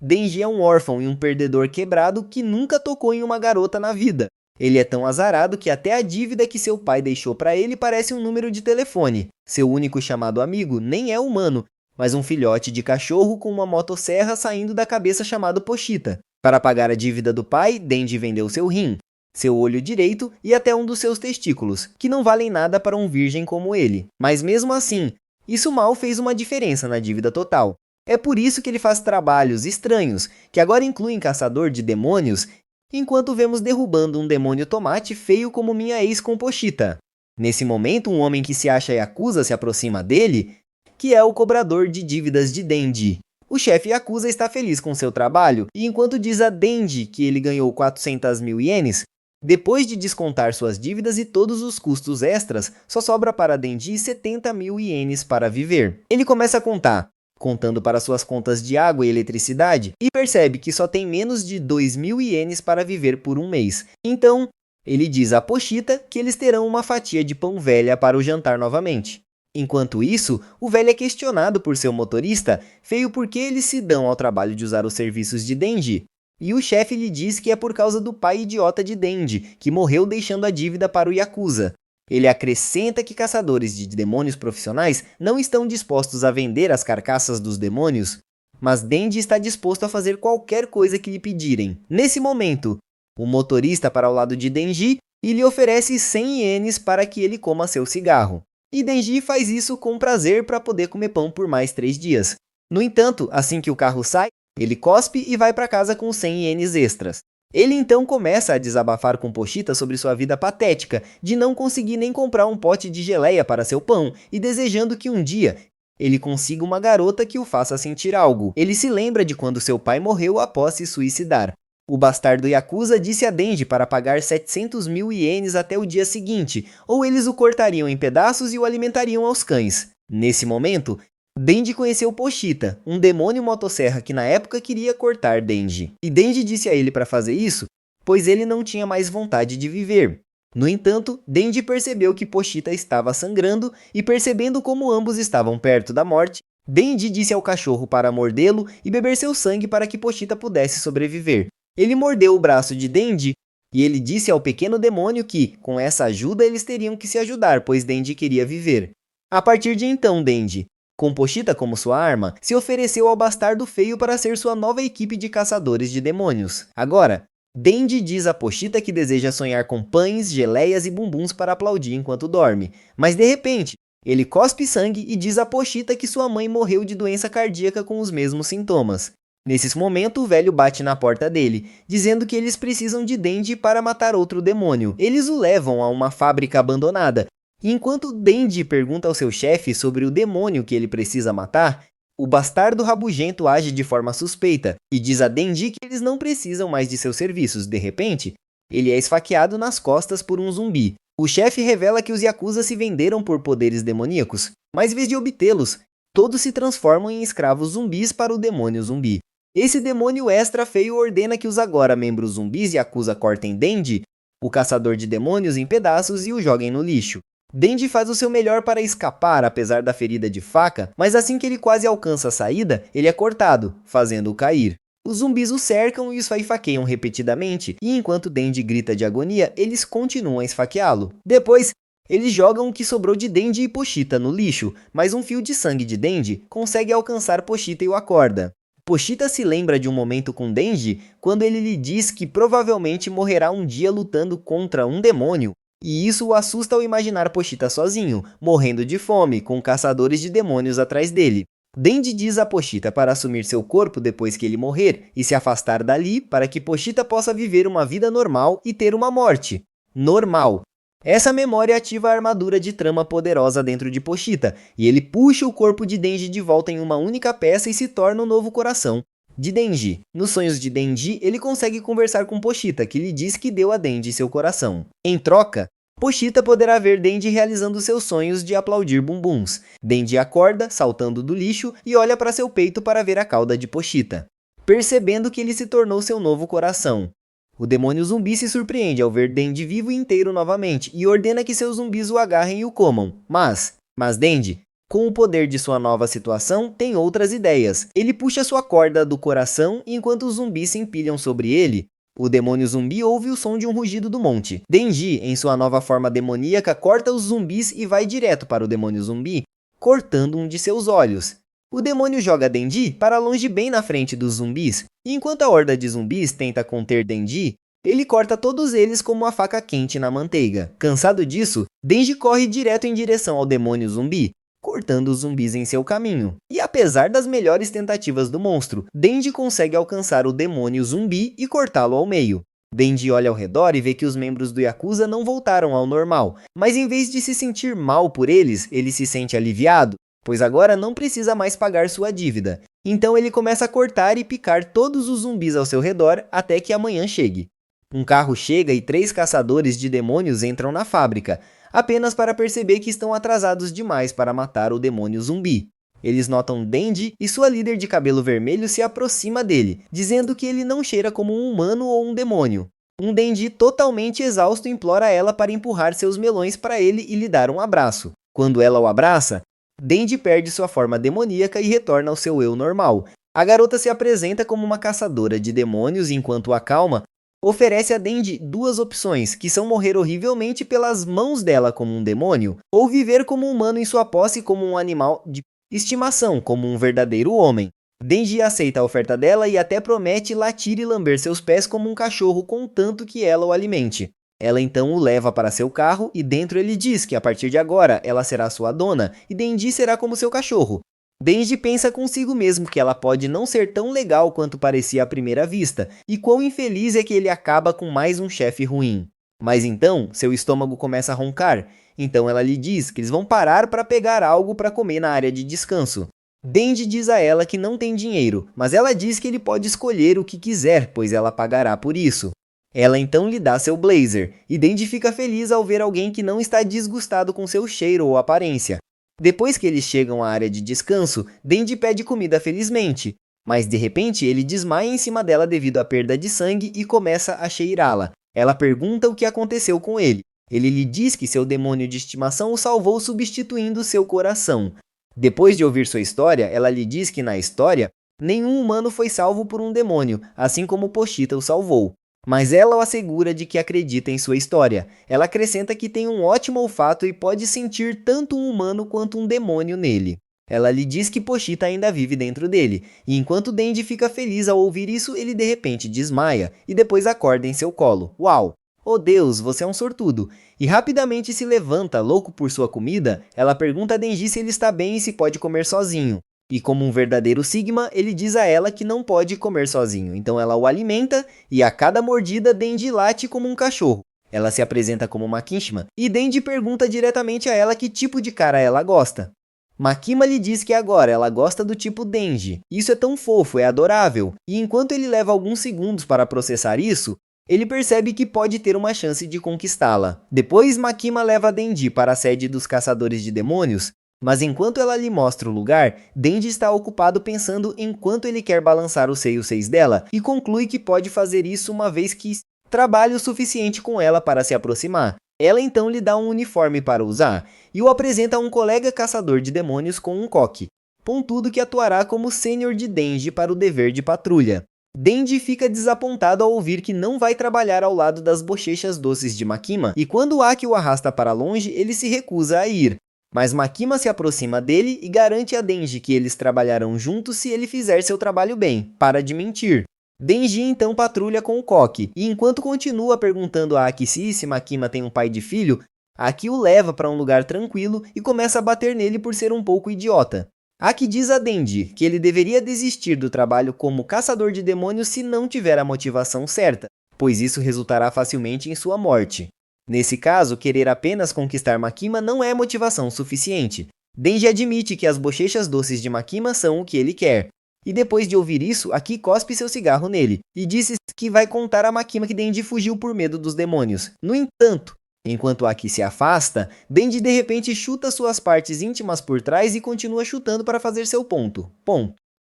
Denji é um órfão e um perdedor quebrado que nunca tocou em uma garota na vida. Ele é tão azarado que até a dívida que seu pai deixou para ele parece um número de telefone. Seu único chamado amigo nem é humano, mas um filhote de cachorro com uma motosserra saindo da cabeça chamado Pochita. Para pagar a dívida do pai, Denji vendeu seu rim, seu olho direito e até um dos seus testículos, que não valem nada para um virgem como ele. Mas mesmo assim, isso mal fez uma diferença na dívida total. É por isso que ele faz trabalhos estranhos, que agora incluem caçador de demônios, enquanto vemos derrubando um demônio tomate feio como minha ex com Pochita. Nesse momento, um homem que se acha Yakuza se aproxima dele, que é o cobrador de dívidas de Denji. O chefe Yakuza está feliz com seu trabalho, e enquanto diz a Denji que ele ganhou 400 mil ienes, depois de descontar suas dívidas e todos os custos extras, só sobra para Denji 70 mil ienes para viver. Ele começa a contar, contando para suas contas de água e eletricidade, e percebe que só tem menos de 2.000 ienes para viver por um mês. Então, ele diz a Pochita que eles terão uma fatia de pão velha para o jantar novamente. Enquanto isso, o velho é questionado por seu motorista, feio porque eles se dão ao trabalho de usar os serviços de Denji. E o chefe lhe diz que é por causa do pai idiota de Denji, que morreu deixando a dívida para o Yakuza. Ele acrescenta que caçadores de demônios profissionais não estão dispostos a vender as carcaças dos demônios, mas Denji está disposto a fazer qualquer coisa que lhe pedirem. Nesse momento, o motorista para o lado de Denji e lhe oferece 100 ienes para que ele coma seu cigarro. E Denji faz isso com prazer para poder comer pão por mais 3 dias. No entanto, assim que o carro sai, ele cospe e vai para casa com 100 ienes extras. Ele então começa a desabafar com Pochita sobre sua vida patética, de não conseguir nem comprar um pote de geleia para seu pão, e desejando que um dia ele consiga uma garota que o faça sentir algo. Ele se lembra de quando seu pai morreu após se suicidar. O bastardo Yakuza disse a Denji para pagar 700 mil ienes até o dia seguinte, ou eles o cortariam em pedaços e o alimentariam aos cães. Nesse momento, Denji conheceu Pochita, um demônio motosserra que na época queria cortar Denji. E Denji disse a ele para fazer isso, pois ele não tinha mais vontade de viver. No entanto, Denji percebeu que Pochita estava sangrando e percebendo como ambos estavam perto da morte, Denji disse ao cachorro para mordê-lo e beber seu sangue para que Pochita pudesse sobreviver. Ele mordeu o braço de Denji e ele disse ao pequeno demônio que, com essa ajuda, eles teriam que se ajudar, pois Denji queria viver. A partir de então, Denji, com Pochita como sua arma, se ofereceu ao bastardo feio para ser sua nova equipe de caçadores de demônios. Agora, Denji diz a Pochita que deseja sonhar com pães, geleias e bumbuns para aplaudir enquanto dorme. Mas de repente, ele cospe sangue e diz a Pochita que sua mãe morreu de doença cardíaca com os mesmos sintomas. Nesse momento, o velho bate na porta dele, dizendo que eles precisam de Denji para matar outro demônio. Eles o levam a uma fábrica abandonada, e enquanto Denji pergunta ao seu chefe sobre o demônio que ele precisa matar, o bastardo rabugento age de forma suspeita e diz a Denji que eles não precisam mais de seus serviços. De repente, ele é esfaqueado nas costas por um zumbi. O chefe revela que os Yakuza se venderam por poderes demoníacos, mas em vez de obtê-los, todos se transformam em escravos zumbis para o demônio zumbi. Esse demônio extra feio ordena que os agora membros zumbis Yakuza cortem Denji, o caçador de demônios, em pedaços e o joguem no lixo. Denji faz o seu melhor para escapar apesar da ferida de faca, mas assim que ele quase alcança a saída, ele é cortado, fazendo-o cair. Os zumbis o cercam e o esfaqueiam repetidamente, e enquanto Denji grita de agonia, eles continuam a esfaqueá-lo. Depois, eles jogam o que sobrou de Denji e Pochita no lixo, mas um fio de sangue de Denji consegue alcançar Pochita e o acorda. Pochita se lembra de um momento com Denji quando ele lhe diz que provavelmente morrerá um dia lutando contra um demônio, e isso o assusta ao imaginar Pochita sozinho, morrendo de fome, com caçadores de demônios atrás dele. Denji diz a Pochita para assumir seu corpo depois que ele morrer e se afastar dali para que Pochita possa viver uma vida normal e ter uma morte normal. Essa memória ativa a armadura de trama poderosa dentro de Pochita, e ele puxa o corpo de Denji de volta em uma única peça e se torna o novo coração de Denji. Nos sonhos de Denji, ele consegue conversar com Pochita, que lhe diz que deu a Denji seu coração. Em troca, Pochita poderá ver Denji realizando seus sonhos de aplaudir bumbuns. Denji acorda, saltando do lixo, e olha para seu peito para ver a cauda de Pochita, percebendo que ele se tornou seu novo coração. O demônio zumbi se surpreende ao ver Denji vivo e inteiro novamente e ordena que seus zumbis o agarrem e o comam. Mas Denji Com o poder de sua nova situação, tem outras ideias. Ele puxa sua corda do coração enquanto os zumbis se empilham sobre ele. O demônio zumbi ouve o som de um rugido do monte. Denji, em sua nova forma demoníaca, corta os zumbis e vai direto para o demônio zumbi, cortando um de seus olhos. O demônio joga Denji para longe bem na frente dos zumbis, e enquanto a horda de zumbis tenta conter Denji, ele corta todos eles como uma faca quente na manteiga. Cansado disso, Denji corre direto em direção ao demônio zumbi, cortando os zumbis em seu caminho. E apesar das melhores tentativas do monstro, Denji consegue alcançar o demônio zumbi e cortá-lo ao meio. Denji olha ao redor e vê que os membros do Yakuza não voltaram ao normal, mas em vez de se sentir mal por eles, ele se sente aliviado, pois agora não precisa mais pagar sua dívida. Então ele começa a cortar e picar todos os zumbis ao seu redor até que amanhã chegue. Um carro chega e 3 caçadores de demônios entram na fábrica, apenas para perceber que estão atrasados demais para matar o demônio zumbi. Eles notam Denji e sua líder de cabelo vermelho se aproxima dele, dizendo que ele não cheira como um humano ou um demônio. Um Denji totalmente exausto implora ela para empurrar seus melões para ele e lhe dar um abraço. Quando ela o abraça, Denji perde sua forma demoníaca e retorna ao seu eu normal. A garota se apresenta como uma caçadora de demônios enquanto a acalma, oferece a Denji 2 opções, que são morrer horrivelmente pelas mãos dela como um demônio, ou viver como um humano em sua posse como um animal de estimação, como um verdadeiro homem. Denji aceita a oferta dela e até promete latir e lamber seus pés como um cachorro contanto que ela o alimente. Ela então o leva para seu carro e dentro ele diz que a partir de agora ela será sua dona e Denji será como seu cachorro. Denji pensa consigo mesmo que ela pode não ser tão legal quanto parecia à primeira vista, e quão infeliz é que ele acaba com mais um chefe ruim. Mas então, seu estômago começa a roncar, então ela lhe diz que eles vão parar para pegar algo para comer na área de descanso. Denji diz a ela que não tem dinheiro, mas ela diz que ele pode escolher o que quiser, pois ela pagará por isso. Ela então lhe dá seu blazer, e Denji fica feliz ao ver alguém que não está desgostado com seu cheiro ou aparência. Depois que eles chegam à área de descanso, Denji pede comida felizmente, mas de repente ele desmaia em cima dela devido à perda de sangue e começa a cheirá-la. Ela pergunta o que aconteceu com ele. Ele lhe diz que seu demônio de estimação o salvou substituindo seu coração. Depois de ouvir sua história, ela lhe diz que na história, nenhum humano foi salvo por um demônio, assim como Pochita o salvou. Mas ela o assegura de que acredita em sua história. Ela acrescenta que tem um ótimo olfato e pode sentir tanto um humano quanto um demônio nele. Ela lhe diz que Pochita ainda vive dentro dele, e enquanto Denji fica feliz ao ouvir isso, ele de repente desmaia, e depois acorda em seu colo. Uau! Oh Deus, você é um sortudo! E rapidamente se levanta, louco por sua comida, ela pergunta a Denji se ele está bem e se pode comer sozinho. E como um verdadeiro Sigma, ele diz a ela que não pode comer sozinho, então ela o alimenta e a cada mordida Denji late como um cachorro. Ela se apresenta como Makima e Denji pergunta diretamente a ela que tipo de cara ela gosta. Makima lhe diz que agora ela gosta do tipo Denji. Isso é tão fofo, é adorável. E enquanto ele leva alguns segundos para processar isso, ele percebe que pode ter uma chance de conquistá-la. Depois Makima leva Denji para a sede dos caçadores de demônios, mas enquanto ela lhe mostra o lugar, Denji está ocupado pensando em quanto ele quer balançar os seios dela e conclui que pode fazer isso uma vez que trabalhe o suficiente com ela para se aproximar. Ela então lhe dá um uniforme para usar e o apresenta a um colega caçador de demônios com um coque, pontudo que atuará como sênior de Denji para o dever de patrulha. Denji fica desapontado ao ouvir que não vai trabalhar ao lado das bochechas doces de Makima e quando Aki o arrasta para longe, ele se recusa a ir. Mas Makima se aproxima dele e garante a Denji que eles trabalharão juntos se ele fizer seu trabalho bem, para de mentir. Denji então patrulha com o coque, e enquanto continua perguntando a Aki se Makima tem um pai de filho, Aki o leva para um lugar tranquilo e começa a bater nele por ser um pouco idiota. Aki diz a Denji que ele deveria desistir do trabalho como caçador de demônios se não tiver a motivação certa, pois isso resultará facilmente em sua morte. Nesse caso, querer apenas conquistar Makima não é motivação suficiente. Denji admite que as bochechas doces de Makima são o que ele quer. E depois de ouvir isso, Aki cospe seu cigarro nele, e diz que vai contar a Makima que Denji fugiu por medo dos demônios. No entanto, enquanto Aki se afasta, Denji de repente chuta suas partes íntimas por trás e continua chutando para fazer seu ponto.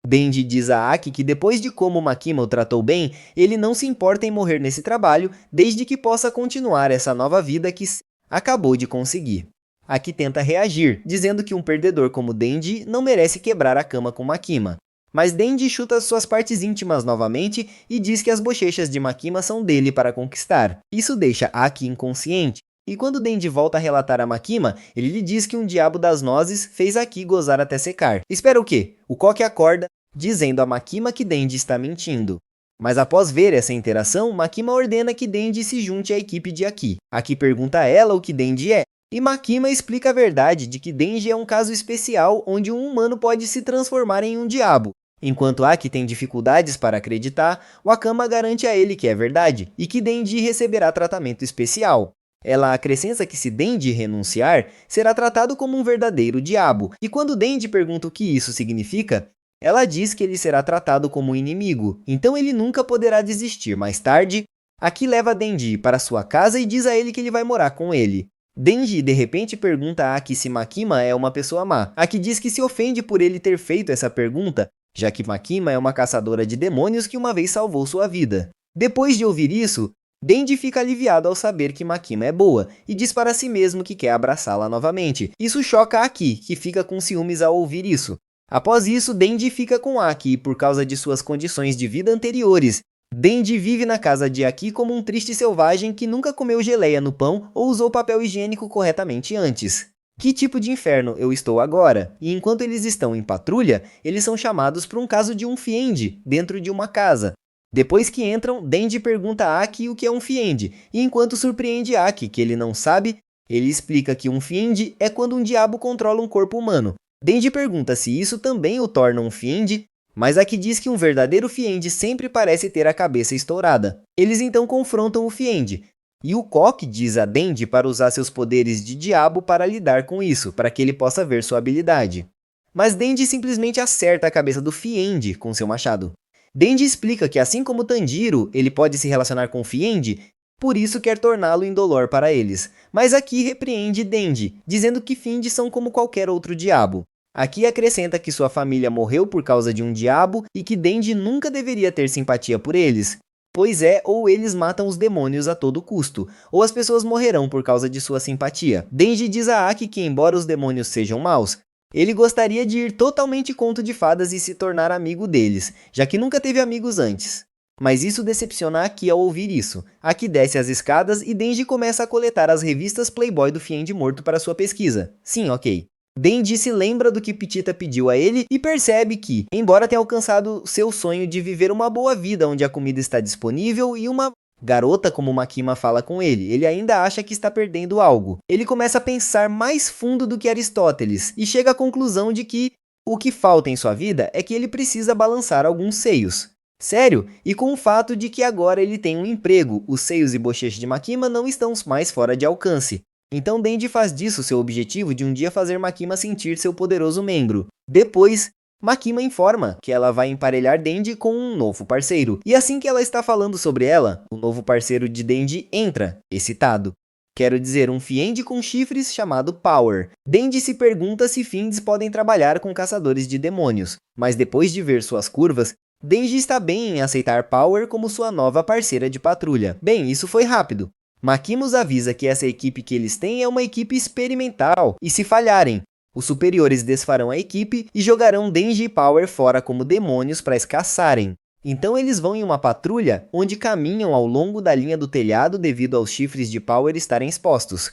Denji diz a Aki que depois de como Makima o tratou bem, ele não se importa em morrer nesse trabalho, desde que possa continuar essa nova vida que acabou de conseguir. Aki tenta reagir, dizendo que um perdedor como Denji não merece quebrar a cama com Makima. Mas Denji chuta suas partes íntimas novamente e diz que as bochechas de Makima são dele para conquistar. Isso deixa Aki inconsciente, e quando Denji volta a relatar a Makima, ele lhe diz que um diabo das nozes fez Aki gozar até secar. Espera o quê? O Koki acorda, dizendo a Makima que Denji está mentindo. Mas após ver essa interação, Makima ordena que Denji se junte à equipe de Aki. Aki pergunta a ela o que Denji é, e Makima explica a verdade de que Denji é um caso especial onde um humano pode se transformar em um diabo. Enquanto Aki tem dificuldades para acreditar, Wakama garante a ele que é verdade, e que Denji receberá tratamento especial. Ela acrescenta que se Denji renunciar, será tratado como um verdadeiro diabo, e quando Denji pergunta o que isso significa, ela diz que ele será tratado como um inimigo, então ele nunca poderá desistir. Mais tarde, Aki leva Denji para sua casa e diz a ele que ele vai morar com ele. Denji de repente pergunta a Aki se Makima é uma pessoa má. Aki diz que se ofende por ele ter feito essa pergunta, já que Makima é uma caçadora de demônios que uma vez salvou sua vida. Depois de ouvir isso, Denji fica aliviado ao saber que Makima é boa, e diz para si mesmo que quer abraçá-la novamente. Isso choca Aki, que fica com ciúmes ao ouvir isso. Após isso, Denji fica com Aki e por causa de suas condições de vida anteriores, Denji vive na casa de Aki como um triste selvagem que nunca comeu geleia no pão ou usou papel higiênico corretamente antes. Que tipo de inferno eu estou agora? E enquanto eles estão em patrulha, eles são chamados por um caso de um fiend dentro de uma casa. Depois que entram, Denji pergunta a Aki o que é um fiend, e enquanto surpreende Aki que ele não sabe, ele explica que um fiend é quando um diabo controla um corpo humano. Denji pergunta se isso também o torna um fiend, mas Aki diz que um verdadeiro fiend sempre parece ter a cabeça estourada. Eles então confrontam o fiend, e o Koki diz a Denji para usar seus poderes de diabo para lidar com isso, para que ele possa ver sua habilidade. Mas Denji simplesmente acerta a cabeça do fiend com seu machado. Denji explica que assim como Tanjiro, ele pode se relacionar com o fiend, por isso quer torná-lo indolor para eles. Mas Aki repreende Denji, dizendo que fiends são como qualquer outro diabo. Aki acrescenta que sua família morreu por causa de um diabo e que Denji nunca deveria ter simpatia por eles. Pois é, ou eles matam os demônios a todo custo, ou as pessoas morrerão por causa de sua simpatia. Denji diz a Aki que embora os demônios sejam maus, ele gostaria de ir totalmente conto de fadas e se tornar amigo deles, já que nunca teve amigos antes. Mas isso decepciona Aki ao ouvir isso. Aki desce as escadas e Denji começa a coletar as revistas Playboy do Fiend morto para sua pesquisa. Sim, ok. Denji se lembra do que Pichita pediu a ele e percebe que, embora tenha alcançado seu sonho de viver uma boa vida onde a comida está disponível e uma garota como Makima fala com ele ainda acha que está perdendo algo. Ele começa a pensar mais fundo do que Aristóteles e chega à conclusão de que o que falta em sua vida é que ele precisa balançar alguns seios. Sério? E com o fato de que agora ele tem um emprego, os seios e bochechas de Makima não estão mais fora de alcance. Então Denji faz disso seu objetivo de um dia fazer Makima sentir seu poderoso membro. Depois, Makima informa que ela vai emparelhar Denji com um novo parceiro. E assim que ela está falando sobre ela, o novo parceiro de Denji entra, excitado. Quero dizer, um fiend com chifres chamado Power. Denji se pergunta se fiends podem trabalhar com caçadores de demônios. Mas depois de ver suas curvas, Denji está bem em aceitar Power como sua nova parceira de patrulha. Bem, isso foi rápido. Makima os avisa que essa equipe que eles têm é uma equipe experimental, e se falharem, os superiores desfarão a equipe e jogarão Denji e Power fora como demônios para os caçarem. Então eles vão em uma patrulha onde caminham ao longo da linha do telhado devido aos chifres de Power estarem expostos.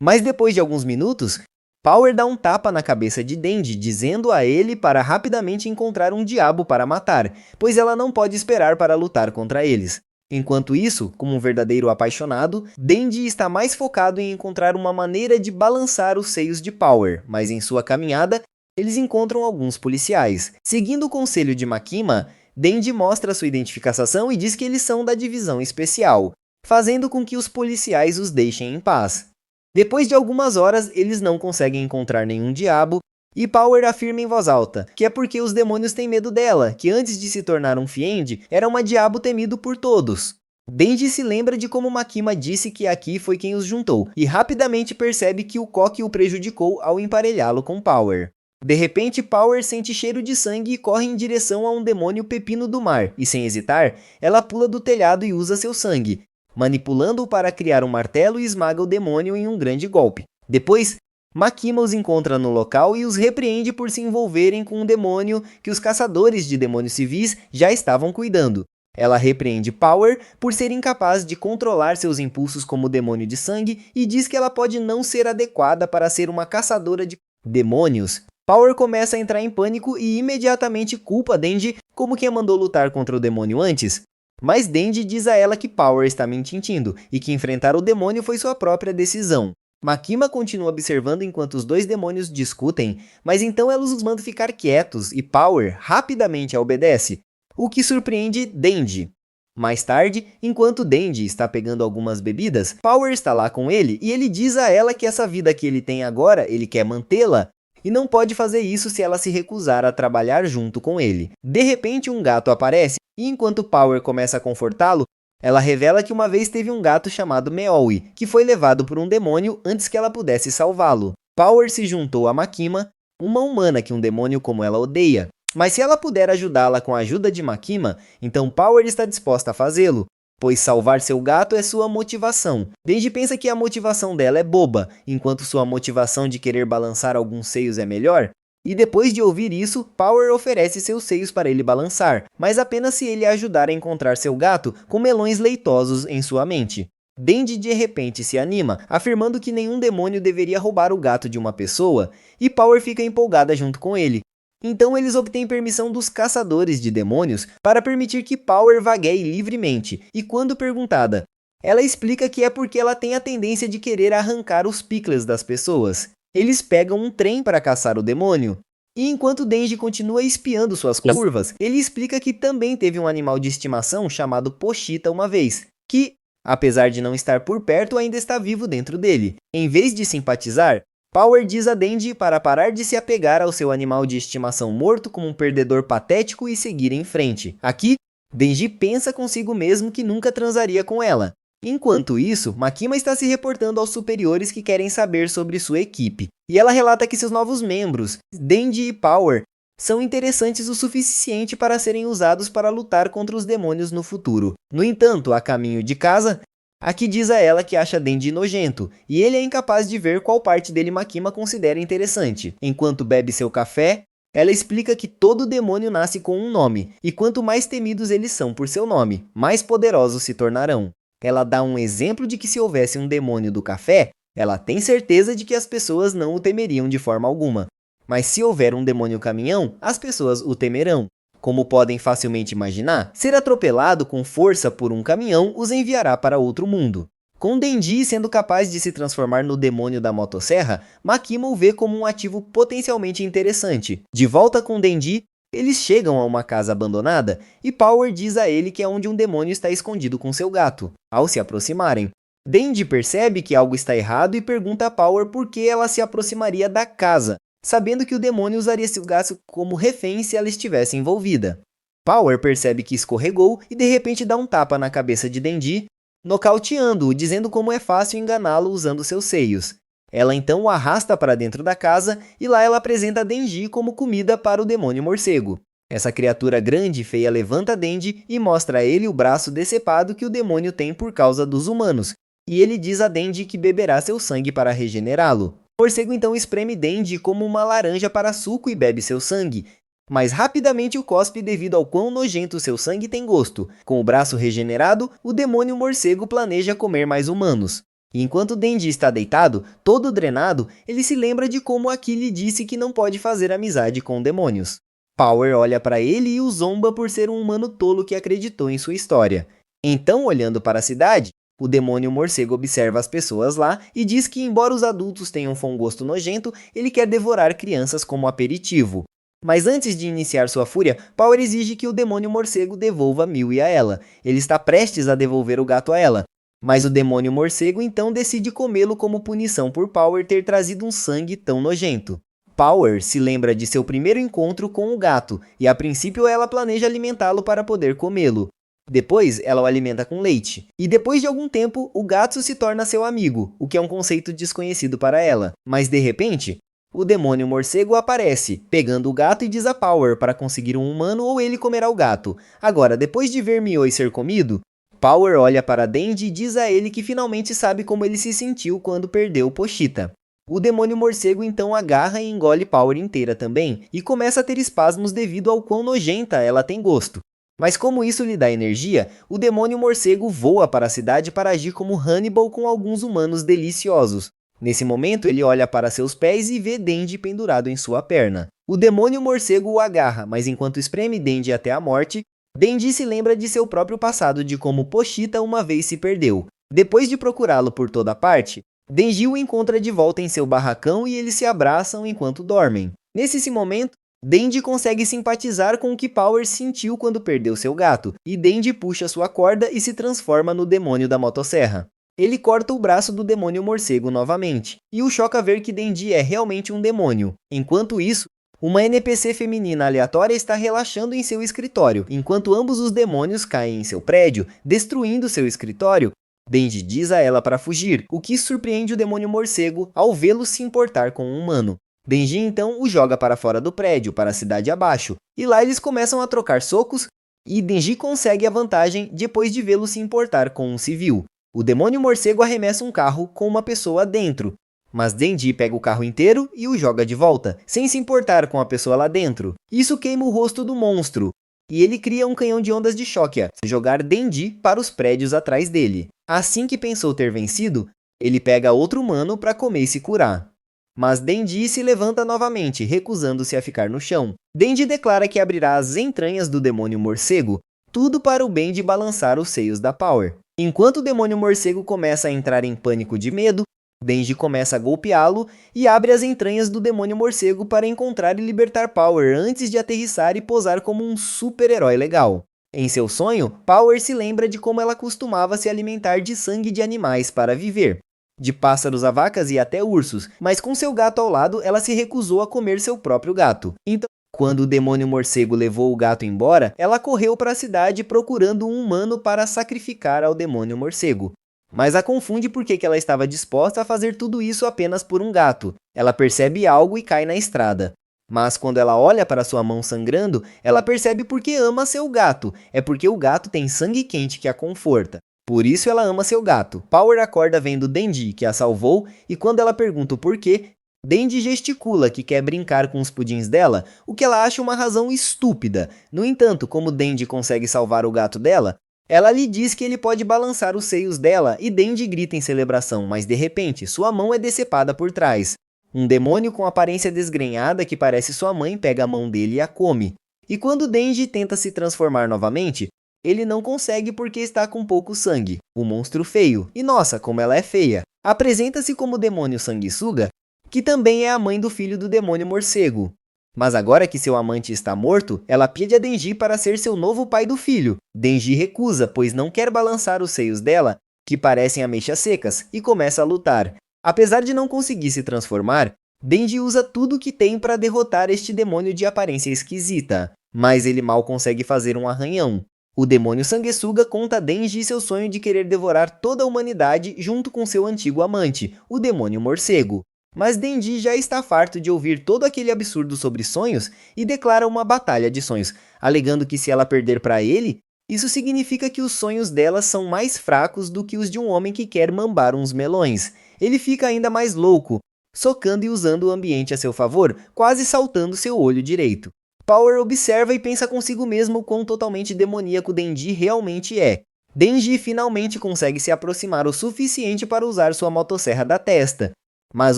Mas depois de alguns minutos, Power dá um tapa na cabeça de Denji, dizendo a ele para rapidamente encontrar um diabo para matar, pois ela não pode esperar para lutar contra eles. Enquanto isso, como um verdadeiro apaixonado, Denji está mais focado em encontrar uma maneira de balançar os seios de Power, mas em sua caminhada, eles encontram alguns policiais. Seguindo o conselho de Makima, Denji mostra sua identificação e diz que eles são da divisão especial, fazendo com que os policiais os deixem em paz. Depois de algumas horas, eles não conseguem encontrar nenhum diabo, e Power afirma em voz alta que é porque os demônios têm medo dela, que antes de se tornar um fiend, era uma diabo temido por todos. Denji se lembra de como Makima disse que Aki foi quem os juntou, e rapidamente percebe que o Koki o prejudicou ao emparelhá-lo com Power. De repente, Power sente cheiro de sangue e corre em direção a um demônio pepino do mar, e sem hesitar, ela pula do telhado e usa seu sangue, manipulando-o para criar um martelo e esmaga o demônio em um grande golpe. Depois, Makima os encontra no local e os repreende por se envolverem com um demônio que os caçadores de demônios civis já estavam cuidando. Ela repreende Power por ser incapaz de controlar seus impulsos como demônio de sangue e diz que ela pode não ser adequada para ser uma caçadora de demônios. Power começa a entrar em pânico e imediatamente culpa Denji como quem a mandou lutar contra o demônio antes. Mas Denji diz a ela que Power está mentindo e que enfrentar o demônio foi sua própria decisão. Makima continua observando enquanto os dois demônios discutem, mas então ela os manda ficar quietos e Power rapidamente a obedece, o que surpreende Denji. Mais tarde, enquanto Denji está pegando algumas bebidas, Power está lá com ele e ele diz a ela que essa vida que ele tem agora, ele quer mantê-la, e não pode fazer isso se ela se recusar a trabalhar junto com ele. De repente, um gato aparece e enquanto Power começa a confortá-lo, ela revela que uma vez teve um gato chamado Meowi, que foi levado por um demônio antes que ela pudesse salvá-lo. Power se juntou a Makima, uma humana que um demônio como ela odeia. Mas se ela puder ajudá-la com a ajuda de Makima, então Power está disposta a fazê-lo, pois salvar seu gato é sua motivação. Denji pensa que a motivação dela é boba, enquanto sua motivação de querer balançar alguns seios é melhor. E depois de ouvir isso, Power oferece seus seios para ele balançar, mas apenas se ele ajudar a encontrar seu gato com melões leitosos em sua mente. Denji de repente se anima, afirmando que nenhum demônio deveria roubar o gato de uma pessoa, e Power fica empolgada junto com ele. Então eles obtêm permissão dos caçadores de demônios para permitir que Power vagueie livremente, e quando perguntada, ela explica que é porque ela tem a tendência de querer arrancar os pickles das pessoas. Eles pegam um trem para caçar o demônio. E enquanto Denji continua espiando suas curvas, ele explica que também teve um animal de estimação chamado Pochita uma vez, que, apesar de não estar por perto, ainda está vivo dentro dele. Em vez de simpatizar, Power diz a Denji para parar de se apegar ao seu animal de estimação morto como um perdedor patético e seguir em frente. Aqui, Denji pensa consigo mesmo que nunca transaria com ela. Enquanto isso, Makima está se reportando aos superiores que querem saber sobre sua equipe. E ela relata que seus novos membros, Denji e Power, são interessantes o suficiente para serem usados para lutar contra os demônios no futuro. No entanto, a caminho de casa, Aki diz a ela que acha Denji nojento, e ele é incapaz de ver qual parte dele Makima considera interessante. Enquanto bebe seu café, ela explica que todo demônio nasce com um nome, e quanto mais temidos eles são por seu nome, mais poderosos se tornarão. Ela dá um exemplo de que se houvesse um demônio do café, ela tem certeza de que as pessoas não o temeriam de forma alguma. Mas se houver um demônio caminhão, as pessoas o temerão. Como podem facilmente imaginar, ser atropelado com força por um caminhão os enviará para outro mundo. Com Denji sendo capaz de se transformar no demônio da motosserra, Makima o vê como um ativo potencialmente interessante. De volta com Denji, eles chegam a uma casa abandonada e Power diz a ele que é onde um demônio está escondido com seu gato. Ao se aproximarem, Denji percebe que algo está errado e pergunta a Power por que ela se aproximaria da casa, sabendo que o demônio usaria seu gato como refém se ela estivesse envolvida. Power percebe que escorregou e de repente dá um tapa na cabeça de Denji, nocauteando-o, dizendo como é fácil enganá-lo usando seus seios. Ela então o arrasta para dentro da casa e lá ela apresenta Denji como comida para o demônio morcego. Essa criatura grande e feia levanta Denji e mostra a ele o braço decepado que o demônio tem por causa dos humanos, e ele diz a Denji que beberá seu sangue para regenerá-lo. O morcego então espreme Denji como uma laranja para suco e bebe seu sangue, mas rapidamente o cospe devido ao quão nojento seu sangue tem gosto. Com o braço regenerado, o demônio morcego planeja comer mais humanos. E enquanto Denji está deitado, todo drenado, ele se lembra de como Aki lhe disse que não pode fazer amizade com demônios. Power olha para ele e o zomba por ser um humano tolo que acreditou em sua história. Então, olhando para a cidade, o demônio morcego observa as pessoas lá e diz que, embora os adultos tenham um gosto nojento, ele quer devorar crianças como aperitivo. Mas antes de iniciar sua fúria, Power exige que o demônio morcego devolva Millie a ela. Ele está prestes a devolver o gato a ela. Mas o demônio morcego então decide comê-lo como punição por Power ter trazido um sangue tão nojento. Power se lembra de seu primeiro encontro com o gato, e a princípio ela planeja alimentá-lo para poder comê-lo. Depois, ela o alimenta com leite. E depois de algum tempo, o gato se torna seu amigo, o que é um conceito desconhecido para ela. Mas de repente, o demônio morcego aparece, pegando o gato e diz a Power para conseguir um humano ou ele comerá o gato. Agora, depois de ver Mioi ser comido, Power olha para Denji e diz a ele que finalmente sabe como ele se sentiu quando perdeu Pochita. O demônio morcego então agarra e engole Power inteira também, e começa a ter espasmos devido ao quão nojenta ela tem gosto. Mas como isso lhe dá energia, o demônio morcego voa para a cidade para agir como Hannibal com alguns humanos deliciosos. Nesse momento, ele olha para seus pés e vê Denji pendurado em sua perna. O demônio morcego o agarra, mas enquanto espreme Denji até a morte, Denji se lembra de seu próprio passado de como Pochita uma vez se perdeu. Depois de procurá-lo por toda parte, Denji o encontra de volta em seu barracão e eles se abraçam enquanto dormem. Nesse momento, Denji consegue simpatizar com o que Power sentiu quando perdeu seu gato, e Denji puxa sua corda e se transforma no demônio da motosserra. Ele corta o braço do demônio morcego novamente, e o choca ver que Denji é realmente um demônio. Enquanto isso, uma NPC feminina aleatória está relaxando em seu escritório, enquanto ambos os demônios caem em seu prédio, destruindo seu escritório. Denji diz a ela para fugir, o que surpreende o demônio morcego ao vê-lo se importar com um humano. Denji então o joga para fora do prédio, para a cidade abaixo, e lá eles começam a trocar socos, e Denji consegue a vantagem depois de vê-lo se importar com um civil. O demônio morcego arremessa um carro com uma pessoa dentro, mas Denji pega o carro inteiro e o joga de volta, sem se importar com a pessoa lá dentro. Isso queima o rosto do monstro, e ele cria um canhão de ondas de choque, a jogar Denji para os prédios atrás dele. Assim que pensou ter vencido, ele pega outro humano para comer e se curar. Mas Denji se levanta novamente, recusando-se a ficar no chão. Denji declara que abrirá as entranhas do demônio morcego, tudo para o bem de balançar os seios da Power. Enquanto o demônio morcego começa a entrar em pânico de medo, Denji começa a golpeá-lo e abre as entranhas do demônio morcego para encontrar e libertar Power antes de aterrissar e posar como um super-herói legal. Em seu sonho, Power se lembra de como ela costumava se alimentar de sangue de animais para viver. De pássaros a vacas e até ursos, mas com seu gato ao lado, ela se recusou a comer seu próprio gato. Então, quando o demônio morcego levou o gato embora, ela correu para a cidade procurando um humano para sacrificar ao demônio morcego. Mas a confunde porque ela estava disposta a fazer tudo isso apenas por um gato. Ela percebe algo e cai na estrada. Mas quando ela olha para sua mão sangrando, ela percebe porque ama seu gato. É porque o gato tem sangue quente que a conforta. Por isso ela ama seu gato. Power acorda vendo Denji, que a salvou, e quando ela pergunta o porquê, Denji gesticula que quer brincar com os pudins dela, o que ela acha uma razão estúpida. No entanto, como Denji consegue salvar o gato dela, ela lhe diz que ele pode balançar os seios dela e Denji grita em celebração, mas de repente, sua mão é decepada por trás. Um demônio com aparência desgrenhada que parece sua mãe pega a mão dele e a come. E quando Denji tenta se transformar novamente, ele não consegue porque está com pouco sangue, o monstro feio. E nossa, como ela é feia! Apresenta-se como demônio sanguessuga, que também é a mãe do filho do demônio morcego. Mas agora que seu amante está morto, ela pede a Denji para ser seu novo pai do filho. Denji recusa, pois não quer balançar os seios dela, que parecem ameixas secas, e começa a lutar. Apesar de não conseguir se transformar, Denji usa tudo que tem para derrotar este demônio de aparência esquisita, mas ele mal consegue fazer um arranhão. O demônio sanguessuga conta a Denji seu sonho de querer devorar toda a humanidade junto com seu antigo amante, o demônio morcego. Mas Denji já está farto de ouvir todo aquele absurdo sobre sonhos e declara uma batalha de sonhos, alegando que se ela perder para ele, isso significa que os sonhos dela são mais fracos do que os de um homem que quer mambar uns melões. Ele fica ainda mais louco, socando e usando o ambiente a seu favor, quase saltando seu olho direito. Power observa e pensa consigo mesmo o quão totalmente demoníaco Denji realmente é. Denji finalmente consegue se aproximar o suficiente para usar sua motosserra da testa. Mas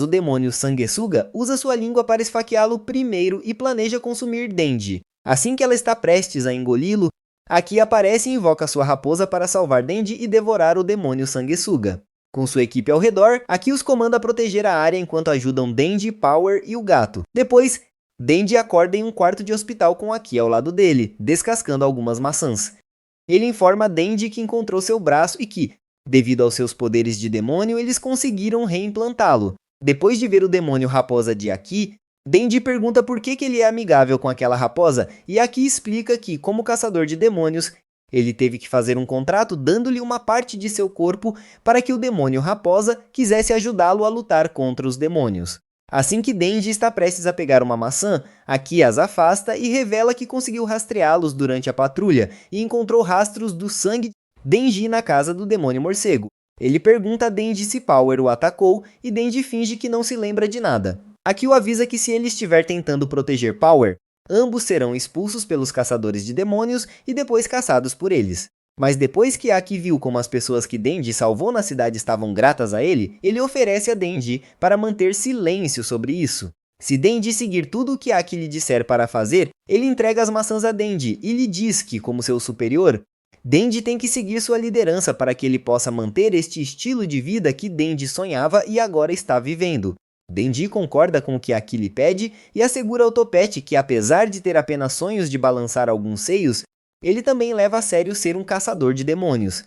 o demônio sanguessuga usa sua língua para esfaqueá-lo primeiro e planeja consumir Denji. Assim que ela está prestes a engoli-lo, Aki aparece e invoca sua raposa para salvar Denji e devorar o demônio sanguessuga. Com sua equipe ao redor, Aki os comanda a proteger a área enquanto ajudam Denji, Power e o gato. Depois, Denji acorda em um quarto de hospital com Aki ao lado dele, descascando algumas maçãs. Ele informa Denji que encontrou seu braço e que, devido aos seus poderes de demônio, eles conseguiram reimplantá-lo. Depois de ver o demônio raposa de Aki, Denji pergunta por que ele é amigável com aquela raposa e Aki explica que, como caçador de demônios, ele teve que fazer um contrato dando-lhe uma parte de seu corpo para que o demônio raposa quisesse ajudá-lo a lutar contra os demônios. Assim que Denji está prestes a pegar uma maçã, Aki as afasta e revela que conseguiu rastreá-los durante a patrulha e encontrou rastros do sangue de Denji na casa do demônio morcego. Ele pergunta a Denji se Power o atacou e Denji finge que não se lembra de nada. Aki o avisa que se ele estiver tentando proteger Power, ambos serão expulsos pelos caçadores de demônios e depois caçados por eles. Mas depois que Aki viu como as pessoas que Denji salvou na cidade estavam gratas a ele, ele oferece a Denji para manter silêncio sobre isso. Se Denji seguir tudo o que Aki lhe disser para fazer, ele entrega as maçãs a Denji e lhe diz que, como seu superior, Denji tem que seguir sua liderança para que ele possa manter este estilo de vida que Denji sonhava e agora está vivendo. Denji concorda com o que Aki lhe pede e assegura ao Topete que, apesar de ter apenas sonhos de balançar alguns seios, ele também leva a sério ser um caçador de demônios.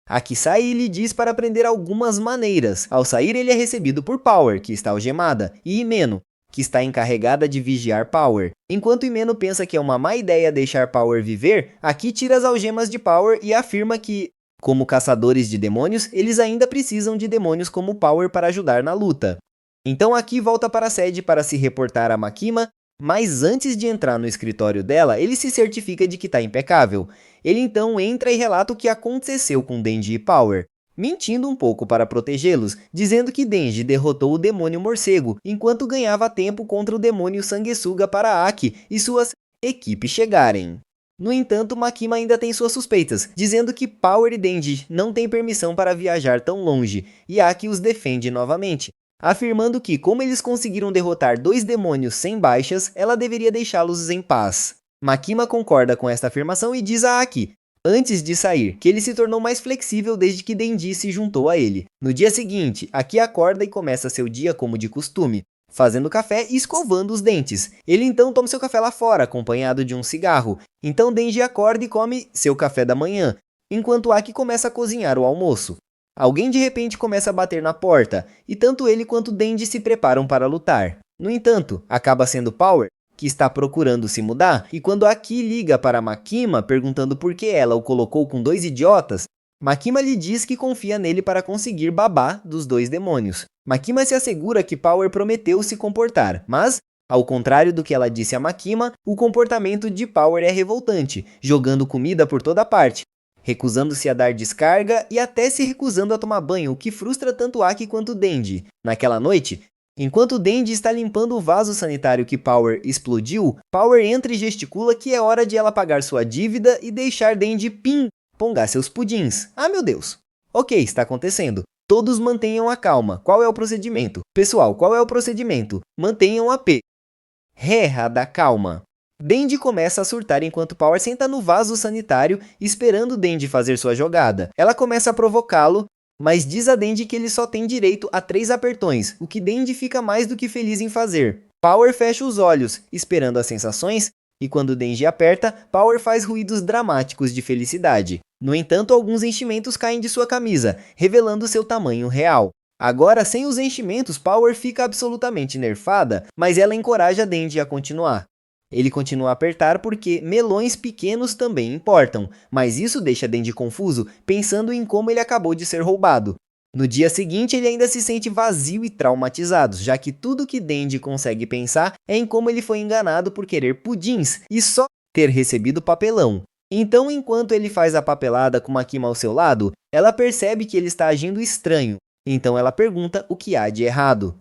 Aki sai e lhe diz para aprender algumas maneiras. Ao sair, ele é recebido por Power, que está algemada, e Himeno, que está encarregada de vigiar Power. Enquanto Himeno pensa que é uma má ideia deixar Power viver, Aki tira as algemas de Power e afirma que, como caçadores de demônios, eles ainda precisam de demônios como Power para ajudar na luta. Então Aki volta para a sede para se reportar a Makima, mas antes de entrar no escritório dela, ele se certifica de que está impecável. Ele então entra e relata o que aconteceu com Denji e Power, mentindo um pouco para protegê-los, dizendo que Denji derrotou o demônio morcego, enquanto ganhava tempo contra o demônio sanguessuga para Aki e suas equipes chegarem. No entanto, Makima ainda tem suas suspeitas, dizendo que Power e Denji não têm permissão para viajar tão longe, e Aki os defende novamente, afirmando que, como eles conseguiram derrotar 2 demônios sem baixas, ela deveria deixá-los em paz. Makima concorda com esta afirmação e diz a Aki, antes de sair, que ele se tornou mais flexível desde que Denji se juntou a ele. No dia seguinte, Aki acorda e começa seu dia como de costume, fazendo café e escovando os dentes. Ele então toma seu café lá fora, acompanhado de um cigarro. Então Denji acorda e come seu café da manhã, enquanto Aki começa a cozinhar o almoço. Alguém de repente começa a bater na porta, e tanto ele quanto Denji se preparam para lutar. No entanto, acaba sendo Power, que está procurando se mudar, e quando Aki liga para Makima perguntando por que ela o colocou com 2 idiotas, Makima lhe diz que confia nele para conseguir babá dos 2 demônios. Makima se assegura que Power prometeu se comportar, mas, ao contrário do que ela disse a Makima, o comportamento de Power é revoltante, jogando comida por toda parte, recusando-se a dar descarga e até se recusando a tomar banho, o que frustra tanto Aki quanto Denji. Naquela noite, enquanto Denji está limpando o vaso sanitário que Power explodiu, Power entra e gesticula que é hora de ela pagar sua dívida e deixar Denji pongar seus pudins. Ah, meu Deus! Ok, está acontecendo. Todos mantenham a calma. Qual é o procedimento? Pessoal, qual é o procedimento? Mantenham a Rerra da calma. Denji começa a surtar enquanto Power senta no vaso sanitário esperando Denji fazer sua jogada. Ela começa a provocá-lo, mas diz a Denji que ele só tem direito a 3 apertões, o que Denji fica mais do que feliz em fazer. Power fecha os olhos, esperando as sensações, e quando Denji aperta, Power faz ruídos dramáticos de felicidade. No entanto, alguns enchimentos caem de sua camisa, revelando seu tamanho real. Agora, sem os enchimentos, Power fica absolutamente nerfada, mas ela encoraja Denji a continuar. Ele continua a apertar porque melões pequenos também importam, mas isso deixa Denji confuso, pensando em como ele acabou de ser roubado. No dia seguinte, ele ainda se sente vazio e traumatizado, já que tudo que Denji consegue pensar é em como ele foi enganado por querer pudins e só ter recebido papelão. Então, enquanto ele faz a papelada com Makima ao seu lado, ela percebe que ele está agindo estranho, então ela pergunta o que há de errado.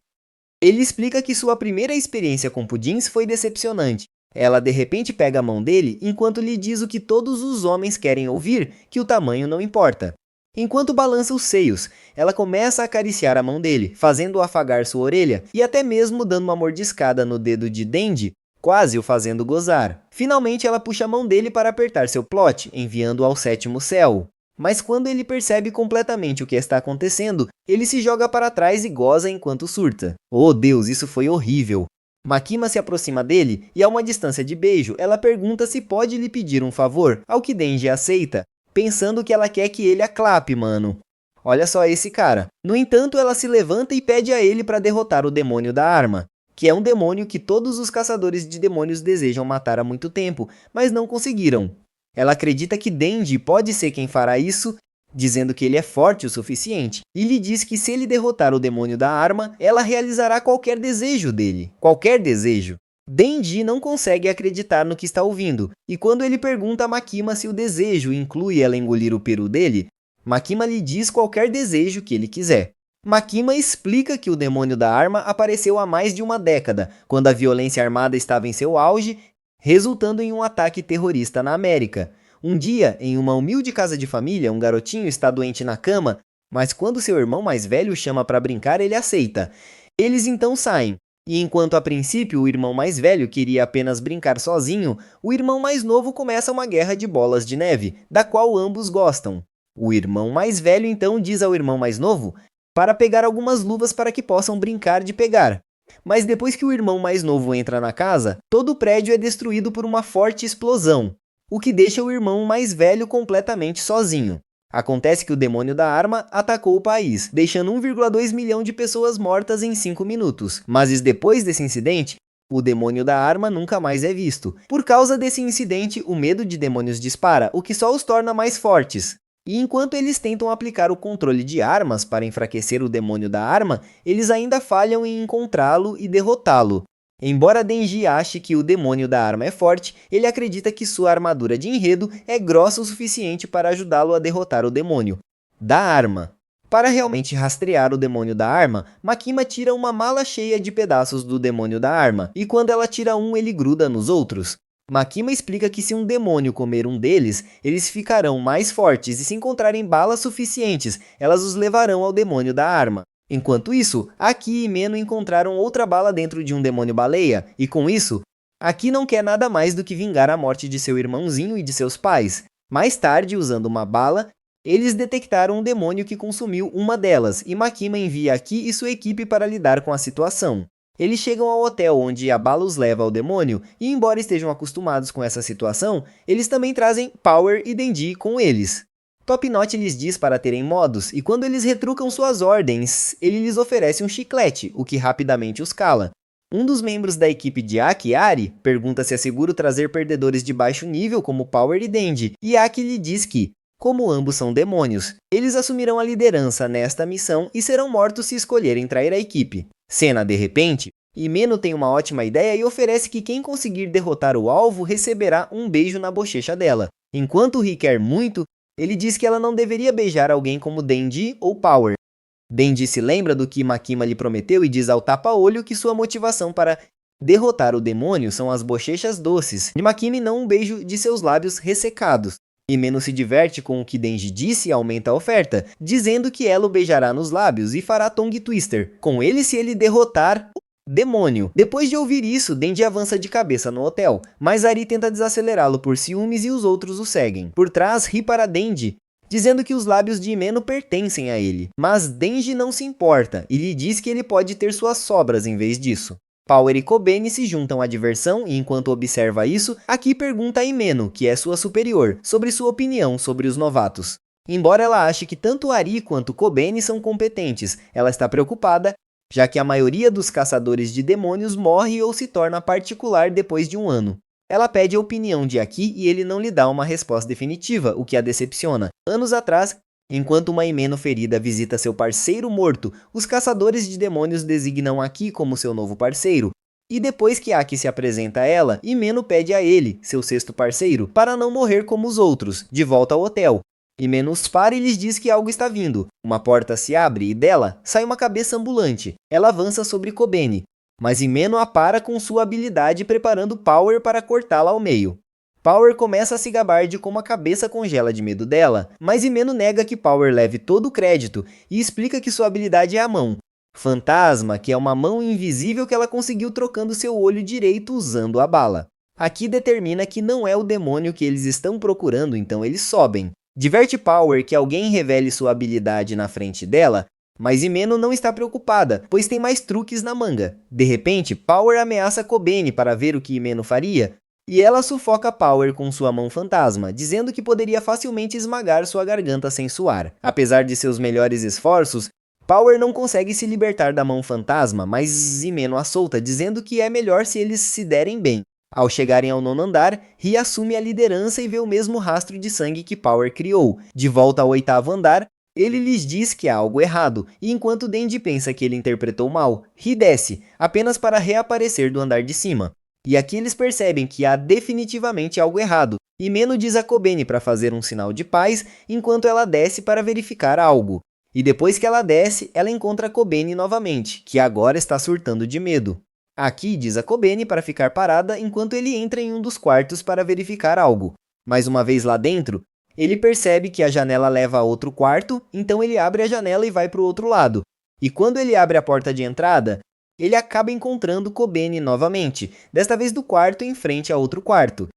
Ele explica que sua primeira experiência com pudins foi decepcionante. Ela de repente pega a mão dele enquanto lhe diz o que todos os homens querem ouvir, que o tamanho não importa. Enquanto balança os seios, ela começa a acariciar a mão dele, fazendo-o afagar sua orelha e até mesmo dando uma mordiscada no dedo de Denji, quase o fazendo gozar. Finalmente ela puxa a mão dele para apertar seu plot, enviando-o ao 7º céu. Mas quando ele percebe completamente o que está acontecendo, ele se joga para trás e goza enquanto surta. Oh Deus, isso foi horrível! Makima se aproxima dele e a uma distância de beijo, ela pergunta se pode lhe pedir um favor, ao que Denji aceita, pensando que ela quer que ele a clape, mano. Olha só esse cara. No entanto, ela se levanta e pede a ele para derrotar o demônio da arma, que é um demônio que todos os caçadores de demônios desejam matar há muito tempo, mas não conseguiram. Ela acredita que Denji pode ser quem fará isso, dizendo que ele é forte o suficiente, e lhe diz que se ele derrotar o demônio da arma, ela realizará qualquer desejo dele. Qualquer desejo. Denji não consegue acreditar no que está ouvindo, e quando ele pergunta a Makima se o desejo inclui ela engolir o peru dele, Makima lhe diz qualquer desejo que ele quiser. Makima explica que o demônio da arma apareceu há mais de uma década, quando a violência armada estava em seu auge, resultando em um ataque terrorista na América. Um dia, em uma humilde casa de família, um garotinho está doente na cama, mas quando seu irmão mais velho chama para brincar, ele aceita. Eles então saem, e enquanto a princípio o irmão mais velho queria apenas brincar sozinho, o irmão mais novo começa uma guerra de bolas de neve, da qual ambos gostam. O irmão mais velho então diz ao irmão mais novo para pegar algumas luvas para que possam brincar de pegar. Mas depois que o irmão mais novo entra na casa, todo o prédio é destruído por uma forte explosão, o que deixa o irmão mais velho completamente sozinho. Acontece que o demônio da arma atacou o país, deixando 1,2 milhão de pessoas mortas em 5 minutos. Mas depois desse incidente, o demônio da arma nunca mais é visto. Por causa desse incidente, o medo de demônios dispara, o que só os torna mais fortes. E enquanto eles tentam aplicar o controle de armas para enfraquecer o demônio da arma, eles ainda falham em encontrá-lo e derrotá-lo. Embora Denji ache que o demônio da arma é forte, ele acredita que sua armadura de enredo é grossa o suficiente para ajudá-lo a derrotar o demônio da arma. Para realmente rastrear o demônio da arma, Makima tira uma mala cheia de pedaços do demônio da arma, e quando ela tira um, ele gruda nos outros. Makima explica que se um demônio comer um deles, eles ficarão mais fortes e se encontrarem balas suficientes, elas os levarão ao demônio da arma. Enquanto isso, Aki e Meno encontraram outra bala dentro de um demônio-baleia, e com isso, Aki não quer nada mais do que vingar a morte de seu irmãozinho e de seus pais. Mais tarde, usando uma bala, eles detectaram um demônio que consumiu uma delas, e Makima envia Aki e sua equipe para lidar com a situação. Eles chegam ao hotel onde a bala os leva ao demônio, e embora estejam acostumados com essa situação, eles também trazem Power e Denji com eles. Top Knot lhes diz para terem modos, e quando eles retrucam suas ordens, ele lhes oferece um chiclete, o que rapidamente os cala. Um dos membros da equipe de Aki, Ari, pergunta se é seguro trazer perdedores de baixo nível como Power e Denji, e Aki lhe diz que, como ambos são demônios, eles assumirão a liderança nesta missão e serão mortos se escolherem trair a equipe. Cena de repente, Himeno tem uma ótima ideia e oferece que quem conseguir derrotar o alvo receberá um beijo na bochecha dela. Enquanto Ri quer muito, ele diz que ela não deveria beijar alguém como Denji ou Power. Denji se lembra do que Makima lhe prometeu e diz ao tapa-olho que sua motivação para derrotar o demônio são as bochechas doces de Makima e não um beijo de seus lábios ressecados. Himeno se diverte com o que Denji disse e aumenta a oferta, dizendo que ela o beijará nos lábios e fará tongue twister com ele se ele derrotar o demônio. Depois de ouvir isso, Denji avança de cabeça no hotel, mas Ari tenta desacelerá-lo por ciúmes e os outros o seguem. Por trás, ri para Denji, dizendo que os lábios de Himeno pertencem a ele. Mas Denji não se importa e lhe diz que ele pode ter suas sobras em vez disso. Power e Kobeni se juntam à diversão e enquanto observa isso, Aki pergunta a Himeno, que é sua superior, sobre sua opinião sobre os novatos. Embora ela ache que tanto Ari quanto Kobeni são competentes, ela está preocupada, já que a maioria dos caçadores de demônios morre ou se torna particular depois de um ano. Ela pede a opinião de Aki e ele não lhe dá uma resposta definitiva, o que a decepciona. Anos atrás, enquanto uma Himeno ferida visita seu parceiro morto, os caçadores de demônios designam Aki como seu novo parceiro. E depois que Aki se apresenta a ela, Himeno pede a ele, seu sexto parceiro, para não morrer como os outros, de volta ao hotel. Himeno os para e lhes diz que algo está vindo. Uma porta se abre e dela sai uma cabeça ambulante. Ela avança sobre Kobeni, mas Himeno a para com sua habilidade preparando Power para cortá-la ao meio. Power começa a se gabar de como a cabeça congela de medo dela, mas Himeno nega que Power leve todo o crédito e explica que sua habilidade é a mão fantasma, que é uma mão invisível que ela conseguiu trocando seu olho direito usando a bala. Aqui determina que não é o demônio que eles estão procurando, então eles sobem. Diverte Power que alguém revele sua habilidade na frente dela, mas Himeno não está preocupada, pois tem mais truques na manga. De repente, Power ameaça Kobeni para ver o que Himeno faria, e ela sufoca Power com sua mão fantasma, dizendo que poderia facilmente esmagar sua garganta sem suar. Apesar de seus melhores esforços, Power não consegue se libertar da mão fantasma, mas Himeno a solta, dizendo que é melhor se eles se derem bem. Ao chegarem ao nono andar, Ri assume a liderança e vê o mesmo rastro de sangue que Power criou. De volta ao oitavo andar, ele lhes diz que há algo errado, e enquanto Denji pensa que ele interpretou mal, Ri desce, apenas para reaparecer do andar de cima. E aqui eles percebem que há definitivamente algo errado, Himeno diz a Kobeni para fazer um sinal de paz enquanto ela desce para verificar algo. E depois que ela desce, ela encontra Kobeni novamente, que agora está surtando de medo. Aki diz a Kobeni para ficar parada enquanto ele entra em um dos quartos para verificar algo. Mas uma vez lá dentro, ele percebe que a janela leva a outro quarto, então ele abre a janela e vai para o outro lado. E quando ele abre a porta de entrada, ele acaba encontrando Kobeni novamente, desta vez do quarto em frente a outro quarto.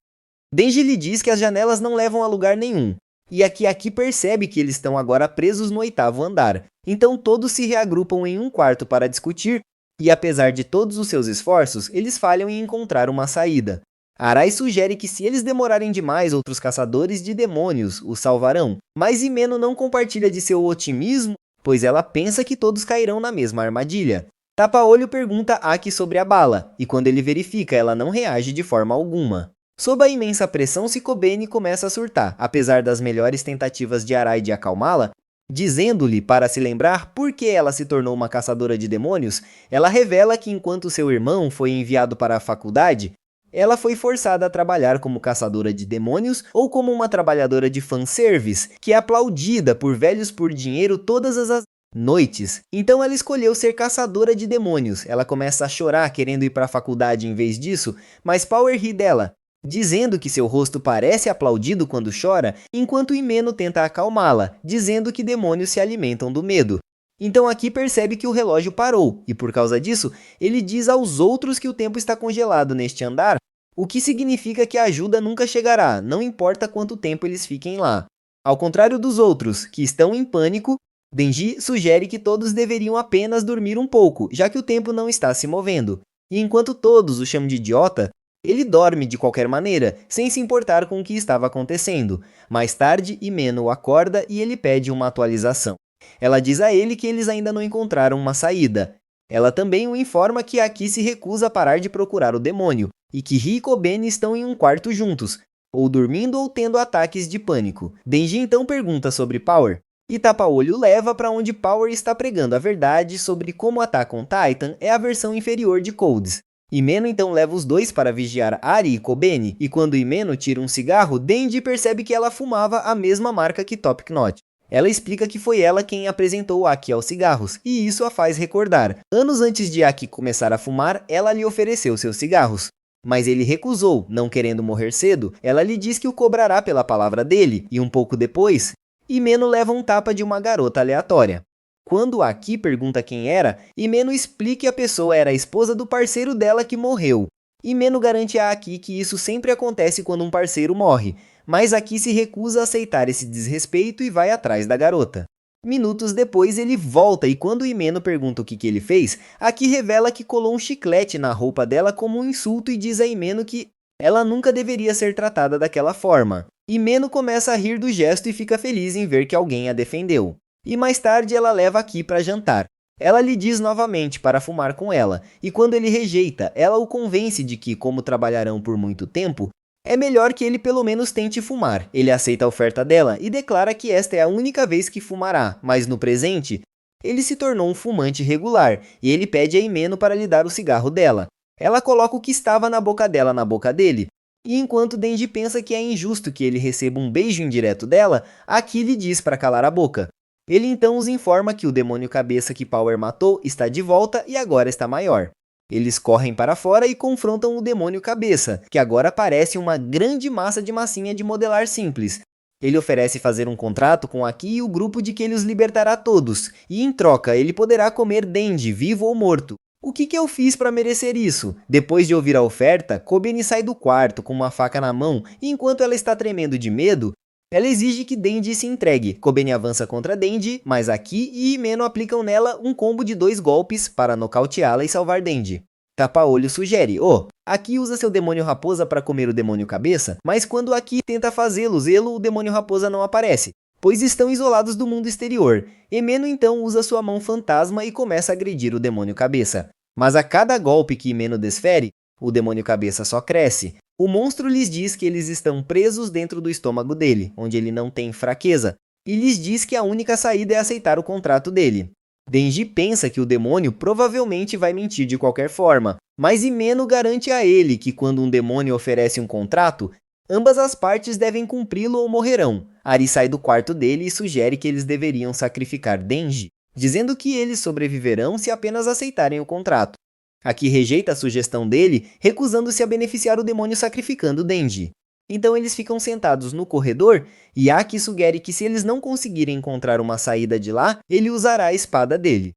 Denji lhe diz que as janelas não levam a lugar nenhum, e Aki percebe que eles estão agora presos no 8º andar. Então todos se reagrupam em um quarto para discutir, e apesar de todos os seus esforços, eles falham em encontrar uma saída. Arai sugere que se eles demorarem demais, outros caçadores de demônios os salvarão, mas Himeno não compartilha de seu otimismo, pois ela pensa que todos cairão na mesma armadilha. Tapa-olho pergunta a Aki sobre a bala, e quando ele verifica, ela não reage de forma alguma. Sob a imensa pressão, Kobeni começa a surtar, apesar das melhores tentativas de Arai de acalmá-la, dizendo-lhe para se lembrar por que ela se tornou uma caçadora de demônios. Ela revela que enquanto seu irmão foi enviado para a faculdade, ela foi forçada a trabalhar como caçadora de demônios ou como uma trabalhadora de fanservice, que é aplaudida por velhos por dinheiro todas as noites. Então ela escolheu ser caçadora de demônios. Ela começa a chorar querendo ir para a faculdade em vez disso, mas Power ri dela, dizendo que seu rosto parece aplaudido quando chora, enquanto Himeno tenta acalmá-la, dizendo que demônios se alimentam do medo. Então Aki percebe que o relógio parou, e por causa disso, ele diz aos outros que o tempo está congelado neste andar, o que significa que a ajuda nunca chegará, não importa quanto tempo eles fiquem lá. Ao contrário dos outros, que estão em pânico, Denji sugere que todos deveriam apenas dormir um pouco, já que o tempo não está se movendo. E enquanto todos o chamam de idiota, ele dorme de qualquer maneira, sem se importar com o que estava acontecendo. Mais tarde, Himeno o acorda e ele pede uma atualização. Ela diz a ele que eles ainda não encontraram uma saída. Ela também o informa que Aki se recusa a parar de procurar o demônio, e que Ri e Kobeni estão em um quarto juntos, ou dormindo ou tendo ataques de pânico. Denji então pergunta sobre Power, e Tapa-olho leva para onde Power está pregando a verdade sobre como Attack on Titan é a versão inferior de Codes. Himeno então leva os dois para vigiar Ari e Kobeni, e quando Himeno tira um cigarro, Denji percebe que ela fumava a mesma marca que Top Knot. Ela explica que foi ela quem apresentou Aki aos cigarros, e isso a faz recordar. Anos antes de Aki começar a fumar, ela lhe ofereceu seus cigarros. Mas ele recusou, não querendo morrer cedo. Ela lhe diz que o cobrará pela palavra dele, e um pouco depois, Himeno leva um tapa de uma garota aleatória. Quando Aki pergunta quem era, Himeno explica que a pessoa era a esposa do parceiro dela que morreu. Himeno garante a Aki que isso sempre acontece quando um parceiro morre, mas Aki se recusa a aceitar esse desrespeito e vai atrás da garota. Minutos depois ele volta e quando Himeno pergunta o que ele fez, Aki revela que colou um chiclete na roupa dela como um insulto e diz a Himeno que ela nunca deveria ser tratada daquela forma. Himeno começa a rir do gesto e fica feliz em ver que alguém a defendeu. E mais tarde ela leva Aki para jantar. Ela lhe diz novamente para fumar com ela, e quando ele rejeita, ela o convence de que, como trabalharão por muito tempo, é melhor que ele pelo menos tente fumar. Ele aceita a oferta dela e declara que esta é a única vez que fumará, mas no presente, ele se tornou um fumante regular, e ele pede a Himeno para lhe dar o cigarro dela. Ela coloca o que estava na boca dela na boca dele, e enquanto Denji pensa que é injusto que ele receba um beijo indireto dela, Aki lhe diz para calar a boca. Ele então os informa que o demônio cabeça que Power matou está de volta e agora está maior. Eles correm para fora e confrontam o demônio cabeça, que agora parece uma grande massa de massinha de modelar simples. Ele oferece fazer um contrato com Aki e o grupo de que ele os libertará todos, e em troca ele poderá comer Denji, vivo ou morto. O que eu fiz para merecer isso? Depois de ouvir a oferta, Kobeni sai do quarto com uma faca na mão e enquanto ela está tremendo de medo, ela exige que Denji se entregue. Kobeni avança contra Denji, mas Aki e Himeno aplicam nela um combo de 2 golpes para nocauteá-la e salvar Denji. Tapa-olho sugere, Aki usa seu demônio raposa para comer o demônio cabeça, mas quando Aki tenta fazê-lo, o demônio raposa não aparece, pois estão isolados do mundo exterior. Himeno então usa sua mão fantasma e começa a agredir o demônio cabeça. Mas a cada golpe que Himeno desfere, o demônio cabeça só cresce. O monstro lhes diz que eles estão presos dentro do estômago dele, onde ele não tem fraqueza, e lhes diz que a única saída é aceitar o contrato dele. Denji pensa que o demônio provavelmente vai mentir de qualquer forma, mas Himeno garante a ele que quando um demônio oferece um contrato, Ambas as partes devem cumpri-lo ou morrerão. Ari sai do quarto dele e sugere que eles deveriam sacrificar Denji, dizendo que eles sobreviverão se apenas aceitarem o contrato. Aki rejeita a sugestão dele, recusando-se a beneficiar o demônio sacrificando Denji. Então eles ficam sentados no corredor e Aki sugere que se eles não conseguirem encontrar uma saída de lá, ele usará a espada dele.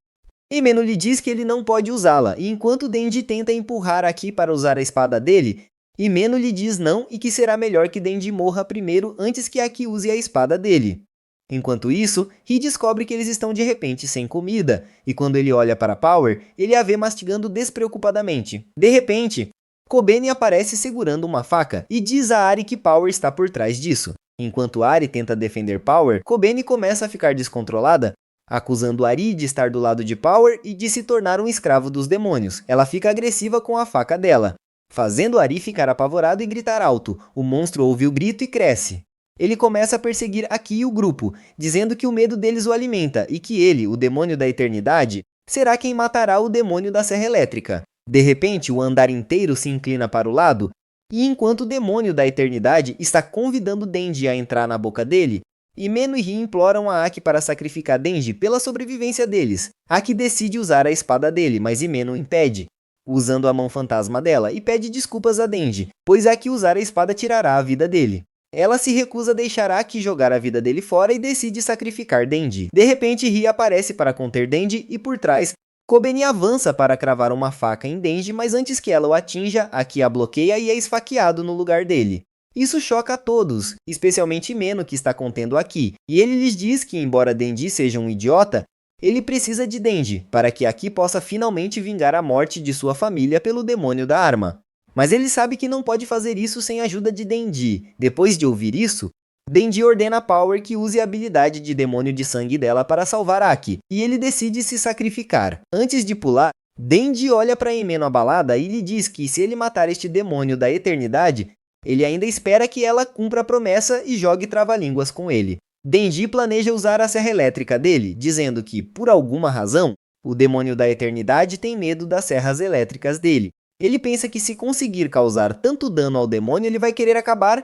Himeno lhe diz que ele não pode usá-la, e enquanto Denji tenta empurrar Aki para usar a espada dele, Himeno lhe diz não e que será melhor que Denji morra primeiro antes que Aki use a espada dele. Enquanto isso, Ri descobre que eles estão de repente sem comida, e quando ele olha para Power, ele a vê mastigando despreocupadamente. De repente, Kobeni aparece segurando uma faca e diz a Ari que Power está por trás disso. Enquanto Ari tenta defender Power, Kobeni começa a ficar descontrolada, acusando Ari de estar do lado de Power e de se tornar um escravo dos demônios. Ela fica agressiva com a faca dela, fazendo Ari ficar apavorado e gritar alto. O monstro ouve o grito e cresce. Ele começa a perseguir Aki e o grupo, dizendo que o medo deles o alimenta e que ele, o demônio da eternidade, será quem matará o demônio da serra elétrica. De repente, o andar inteiro se inclina para o lado, e enquanto o demônio da eternidade está convidando Denji a entrar na boca dele, Himeno e Ri imploram a Aki para sacrificar Denji pela sobrevivência deles. Aki decide usar a espada dele, mas Himeno o impede, usando a mão fantasma dela, e pede desculpas a Denji, pois Aki usar a espada tirará a vida dele. Ela se recusa a deixar Aki jogar a vida dele fora e decide sacrificar Denji. De repente, Ri aparece para conter Denji e por trás, Kobeni avança para cravar uma faca em Denji, mas antes que ela o atinja, Aki a bloqueia e é esfaqueado no lugar dele. Isso choca a todos, especialmente Himeno, que está contendo Aki, e ele lhes diz que, embora Denji seja um idiota, ele precisa de Denji para que Aki possa finalmente vingar a morte de sua família pelo demônio da arma. Mas ele sabe que não pode fazer isso sem a ajuda de Denji. Depois de ouvir isso, Denji ordena a Power que use a habilidade de demônio de sangue dela para salvar Aki, e ele decide se sacrificar. Antes de pular, Denji olha para Himeno abalada e lhe diz que se ele matar este demônio da eternidade, ele ainda espera que ela cumpra a promessa e jogue trava-línguas com ele. Denji planeja usar a serra elétrica dele, dizendo que, por alguma razão, o demônio da eternidade tem medo das serras elétricas dele. Ele pensa que se conseguir causar tanto dano ao demônio, ele vai querer acabar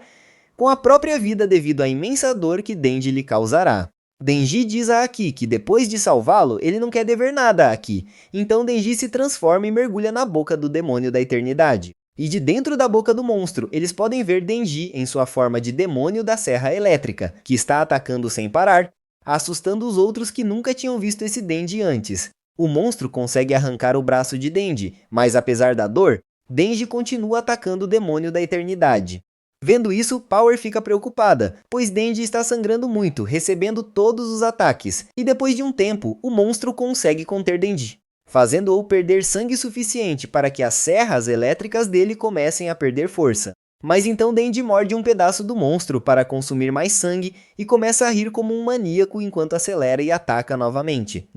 com a própria vida devido à imensa dor que Denji lhe causará. Denji diz a Aki que depois de salvá-lo, ele não quer dever nada a Aki, então Denji se transforma e mergulha na boca do demônio da eternidade. E de dentro da boca do monstro, eles podem ver Denji em sua forma de demônio da serra elétrica, que está atacando sem parar, assustando os outros que nunca tinham visto esse Denji antes. O monstro consegue arrancar o braço de Denji, mas apesar da dor, Denji continua atacando o demônio da eternidade. Vendo isso, Power fica preocupada, pois Denji está sangrando muito, recebendo todos os ataques, e depois de um tempo, o monstro consegue conter Denji, fazendo-o perder sangue suficiente para que as serras elétricas dele comecem a perder força. Mas então Denji morde um pedaço do monstro para consumir mais sangue e começa a rir como um maníaco enquanto acelera e ataca novamente.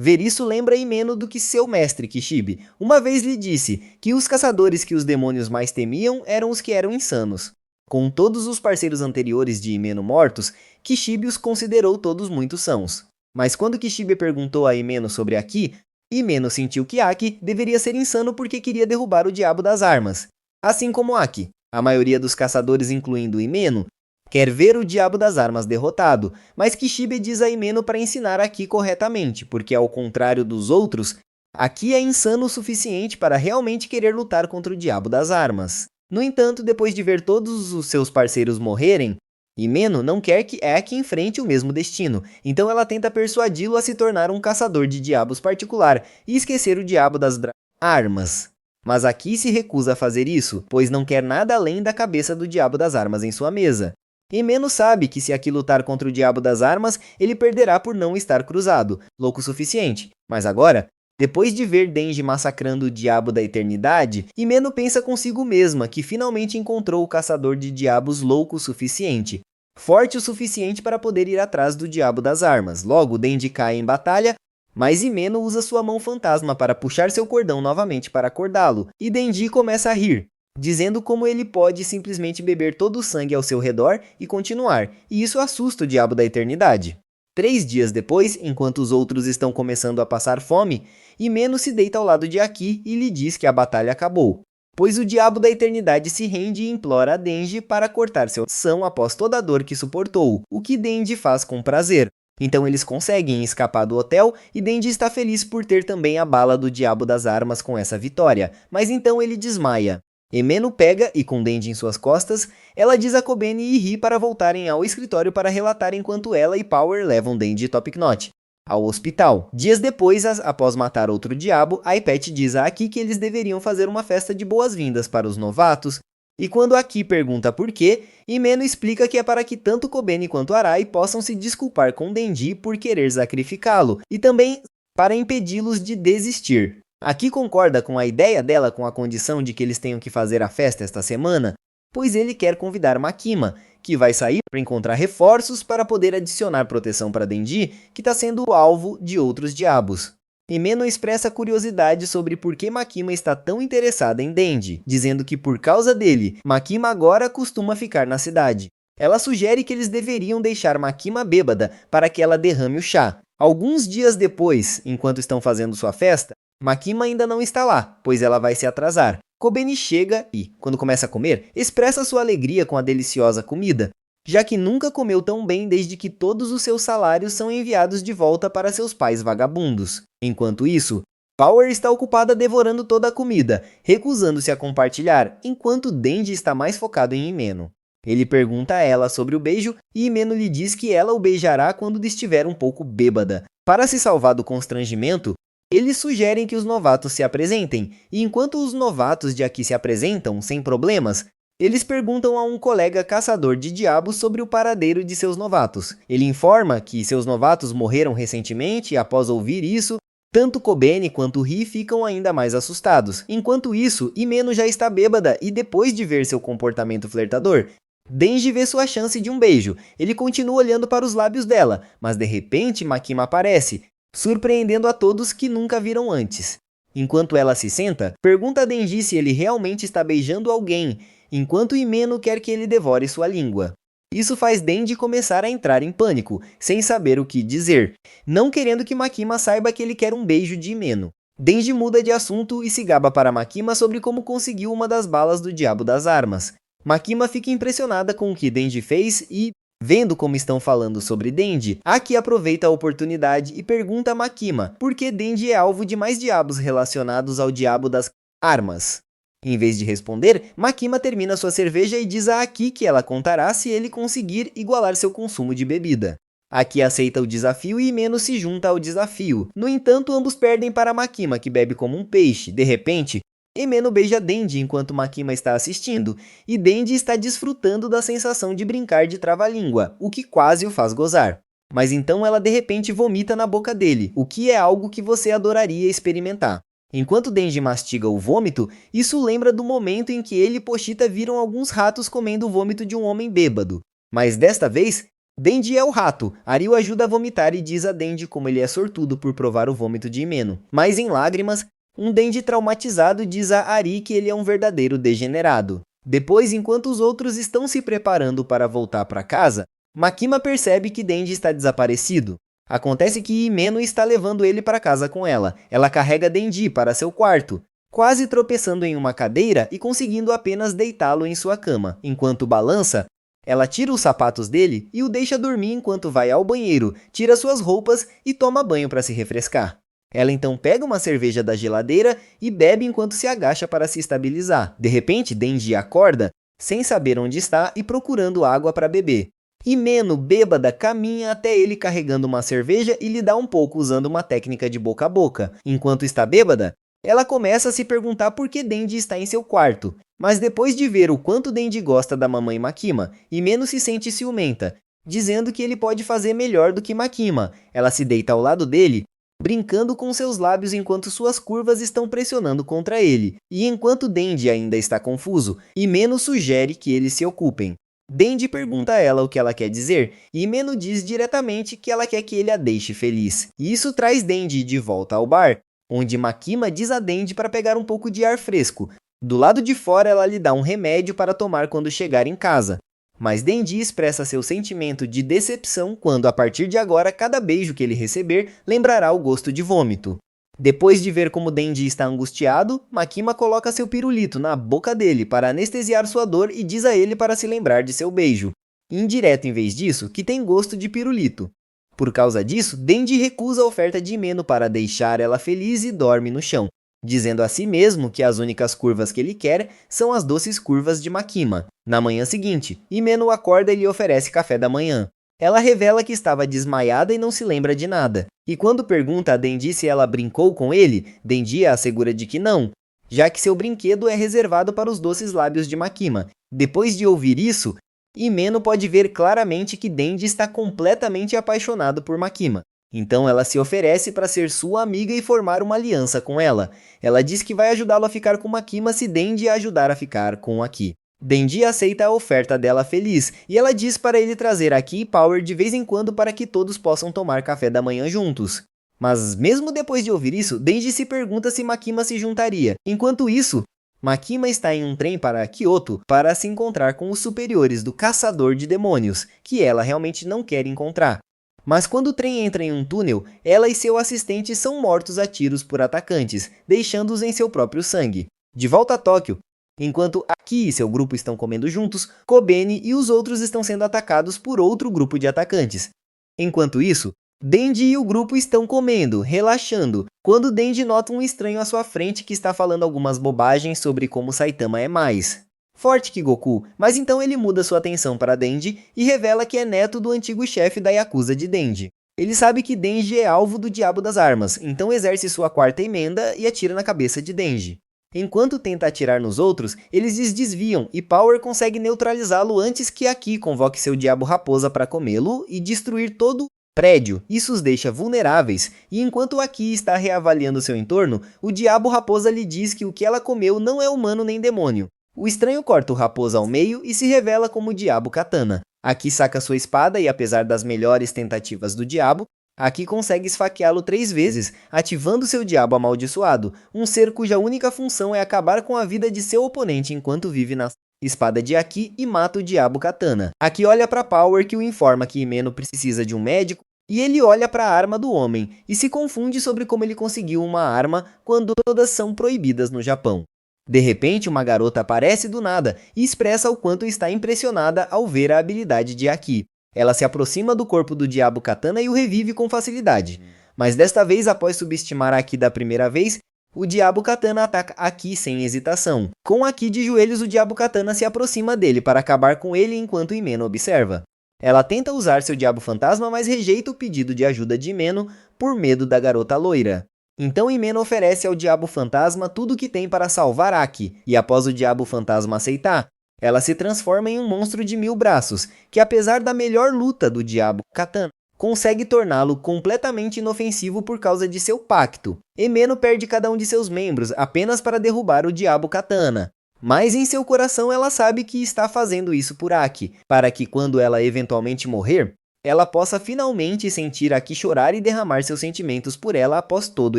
Ver isso lembra Himeno do que seu mestre, Kishibe, uma vez lhe disse que os caçadores que os demônios mais temiam eram os que eram insanos. Com todos os parceiros anteriores de Himeno mortos, Kishibe os considerou todos muito sãos. Mas quando Kishibe perguntou a Himeno sobre Aki, Himeno sentiu que Aki deveria ser insano porque queria derrubar o diabo das armas. Assim como Aki, a maioria dos caçadores, incluindo Himeno, quer ver o diabo das armas derrotado, mas Kishibe diz a Himeno para ensinar Aki corretamente, porque ao contrário dos outros, Aki é insano o suficiente para realmente querer lutar contra o diabo das armas. No entanto, depois de ver todos os seus parceiros morrerem, Himeno não quer que Aki enfrente o mesmo destino, então ela tenta persuadi-lo a se tornar um caçador de diabos particular e esquecer o diabo das armas. Mas Aki se recusa a fazer isso, pois não quer nada além da cabeça do diabo das armas em sua mesa. Himeno sabe que se Aki lutar contra o diabo das armas, ele perderá por não estar cruzado, louco o suficiente. Mas agora, depois de ver Denji massacrando o diabo da eternidade, Himeno pensa consigo mesma que finalmente encontrou o caçador de diabos louco o suficiente, forte o suficiente para poder ir atrás do diabo das armas. Logo, Denji cai em batalha, mas Himeno usa sua mão fantasma para puxar seu cordão novamente para acordá-lo, e Denji começa a rir, dizendo como ele pode simplesmente beber todo o sangue ao seu redor e continuar, e isso assusta o diabo da eternidade. 3 dias depois, enquanto os outros estão começando a passar fome, Himeno se deita ao lado de Aki e lhe diz que a batalha acabou. pois o diabo da eternidade se rende e implora a Denji para cortar seu coração após toda a dor que suportou, o que Denji faz com prazer. Então eles conseguem escapar do hotel e Denji está feliz por ter também a bala do diabo das armas com essa vitória, mas então ele desmaia. Emeno pega e com Denji em suas costas, ela diz a Kobeni e Ri para voltarem ao escritório para relatar enquanto ela e Power levam Denji e Topknot ao hospital. Dias depois, após matar outro diabo, a Ipet diz a Aki que eles deveriam fazer uma festa de boas-vindas para os novatos, e quando Aki pergunta por quê, Himeno explica que é para que tanto Kobeni quanto Arai possam se desculpar com Denji por querer sacrificá-lo, e também para impedi-los de desistir. Aki concorda com a ideia dela com a condição de que eles tenham que fazer a festa esta semana, pois ele quer convidar Makima, que vai sair para encontrar reforços para poder adicionar proteção para Denji, que está sendo alvo de outros diabos. Himeno expressa curiosidade sobre por que Makima está tão interessada em Denji, dizendo que por causa dele, Makima agora costuma ficar na cidade. Ela sugere que eles deveriam deixar Makima bêbada para que ela derrame o chá. Alguns dias depois, enquanto estão fazendo sua festa, Makima ainda não está lá, pois ela vai se atrasar. Kobeni chega e, quando começa a comer, expressa sua alegria com a deliciosa comida, já que nunca comeu tão bem desde que todos os seus salários são enviados de volta para seus pais vagabundos. Enquanto isso, Power está ocupada devorando toda a comida, recusando-se a compartilhar, enquanto Denji está mais focado em Himeno. Ele pergunta a ela sobre o beijo e Himeno lhe diz que ela o beijará quando estiver um pouco bêbada. Para se salvar do constrangimento, eles sugerem que os novatos se apresentem, e enquanto os novatos de Aki se apresentam sem problemas, eles perguntam a um colega caçador de diabos sobre o paradeiro de seus novatos. Ele informa que seus novatos morreram recentemente e após ouvir isso, tanto Kobeni quanto Ri ficam ainda mais assustados. Enquanto isso, Himeno já está bêbada e depois de ver seu comportamento flertador, Denji vê sua chance de um beijo. Ele continua olhando para os lábios dela, mas de repente Makima aparece, surpreendendo a todos que nunca viram antes. Enquanto ela se senta, pergunta a Denji se ele realmente está beijando alguém, enquanto Himeno quer que ele devore sua língua. Isso faz Denji começar a entrar em pânico, sem saber o que dizer, não querendo que Makima saiba que ele quer um beijo de Himeno. Denji muda de assunto e se gaba para Makima sobre como conseguiu uma das balas do diabo das armas. Makima fica impressionada com o que Denji fez e, vendo como estão falando sobre Denji, Aki aproveita a oportunidade e pergunta a Makima por que Denji é alvo de mais diabos relacionados ao diabo das armas. Em vez de responder, Makima termina sua cerveja e diz a Aki que ela contará se ele conseguir igualar seu consumo de bebida. Aki aceita o desafio e Himeno se junta ao desafio. No entanto, ambos perdem para Makima, que bebe como um peixe. De repente, Himeno beija Denji enquanto Makima está assistindo, e Denji está desfrutando da sensação de brincar de trava-língua, o que quase o faz gozar. Mas então ela de repente vomita na boca dele, o que é algo que você adoraria experimentar. Enquanto Denji mastiga o vômito, isso lembra do momento em que ele e Pochita viram alguns ratos comendo o vômito de um homem bêbado. Mas desta vez, Denji é o rato. Ari o ajuda a vomitar e diz a Denji como ele é sortudo por provar o vômito de Himeno. Mas em lágrimas, um Denji traumatizado diz a Ari que ele é um verdadeiro degenerado. Depois, enquanto os outros estão se preparando para voltar para casa, Makima percebe que Denji está desaparecido. Acontece que Himeno está levando ele para casa com ela. Ela carrega Denji para seu quarto, quase tropeçando em uma cadeira e conseguindo apenas deitá-lo em sua cama. Enquanto balança, ela tira os sapatos dele e o deixa dormir enquanto vai ao banheiro, tira suas roupas e toma banho para se refrescar. Ela então pega uma cerveja da geladeira e bebe enquanto se agacha para se estabilizar. De repente, Denji acorda, sem saber onde está e procurando água para beber. Himeno, bêbada, caminha até ele carregando uma cerveja e lhe dá um pouco usando uma técnica de boca a boca. Enquanto está bêbada, ela começa a se perguntar por que Denji está em seu quarto. Mas depois de ver o quanto Denji gosta da mamãe Makima, Himeno se sente ciumenta, dizendo que ele pode fazer melhor do que Makima. Ela se deita ao lado dele, brincando com seus lábios enquanto suas curvas estão pressionando contra ele. E enquanto Denji ainda está confuso, Himeno sugere que eles se ocupem. Denji pergunta a ela o que ela quer dizer, e Himeno diz diretamente que ela quer que ele a deixe feliz. E isso traz Denji de volta ao bar, onde Makima diz a Denji para pegar um pouco de ar fresco. Do lado de fora ela lhe dá um remédio para tomar quando chegar em casa. Mas Denji expressa seu sentimento de decepção quando, a partir de agora, cada beijo que ele receber lembrará o gosto de vômito. Depois de ver como Denji está angustiado, Makima coloca seu pirulito na boca dele para anestesiar sua dor e diz a ele para se lembrar de seu beijo. Indireto em vez disso, que tem gosto de pirulito. Por causa disso, Denji recusa a oferta de Himeno para deixar ela feliz e dorme no chão, dizendo a si mesmo que as únicas curvas que ele quer são as doces curvas de Makima. Na manhã seguinte, Himeno acorda e lhe oferece café da manhã. Ela revela que estava desmaiada e não se lembra de nada. E quando pergunta a Denji se ela brincou com ele, Denji a assegura de que não, já que seu brinquedo é reservado para os doces lábios de Makima. Depois de ouvir isso, Himeno pode ver claramente que Denji está completamente apaixonado por Makima. Então ela se oferece para ser sua amiga e formar uma aliança com ela. Ela diz que vai ajudá-lo a ficar com Makima se Denji a ajudar a ficar com Aki. Denji aceita a oferta dela feliz, e ela diz para ele trazer Aki e Power de vez em quando para que todos possam tomar café da manhã juntos. Mas mesmo depois de ouvir isso, Denji se pergunta se Makima se juntaria. Enquanto isso, Makima está em um trem para Kyoto para se encontrar com os superiores do Caçador de Demônios, que ela realmente não quer encontrar. Mas quando o trem entra em um túnel, ela e seu assistente são mortos a tiros por atacantes, deixando-os em seu próprio sangue. De volta a Tóquio, enquanto Aki e seu grupo estão comendo juntos, Kobeni e os outros estão sendo atacados por outro grupo de atacantes. Enquanto isso, Denji e o grupo estão comendo, relaxando, quando Denji nota um estranho à sua frente que está falando algumas bobagens sobre como Saitama é mais forte que Goku, mas então ele muda sua atenção para Denji e revela que é neto do antigo chefe da Yakuza de Denji. Ele sabe que Denji é alvo do Diabo das Armas, então exerce sua quarta emenda e atira na cabeça de Denji. Enquanto tenta atirar nos outros, eles desviam e Power consegue neutralizá-lo antes que Aki convoque seu Diabo Raposa para comê-lo e destruir todo o prédio. Isso os deixa vulneráveis, e enquanto Aki está reavaliando seu entorno, o Diabo Raposa lhe diz que o que ela comeu não é humano nem demônio. O estranho corta o Raposa ao meio e se revela como o Diabo Katana. Aki saca sua espada e, apesar das melhores tentativas do Diabo, Aki consegue esfaqueá-lo 3 vezes, ativando seu Diabo amaldiçoado, um ser cuja única função é acabar com a vida de seu oponente enquanto vive na espada de Aki e mata o Diabo Katana. Aki olha para Power, que o informa que Himeno precisa de um médico, e ele olha para a arma do homem e se confunde sobre como ele conseguiu uma arma quando todas são proibidas no Japão. De repente, uma garota aparece do nada e expressa o quanto está impressionada ao ver a habilidade de Aki. Ela se aproxima do corpo do Diabo Katana e o revive com facilidade. Mas desta vez, após subestimar Aki da primeira vez, o Diabo Katana ataca Aki sem hesitação. Com Aki de joelhos, o Diabo Katana se aproxima dele para acabar com ele enquanto Himeno observa. Ela tenta usar seu Diabo Fantasma, mas rejeita o pedido de ajuda de Himeno por medo da garota loira. Então Himeno oferece ao Diabo Fantasma tudo o que tem para salvar Aki, e após o Diabo Fantasma aceitar, ela se transforma em um monstro de 1000 braços, que apesar da melhor luta do Diabo Katana, consegue torná-lo completamente inofensivo por causa de seu pacto. Himeno perde cada um de seus membros apenas para derrubar o Diabo Katana. Mas em seu coração ela sabe que está fazendo isso por Aki, para que quando ela eventualmente morrer, ela possa finalmente sentir Aki chorar e derramar seus sentimentos por ela após todo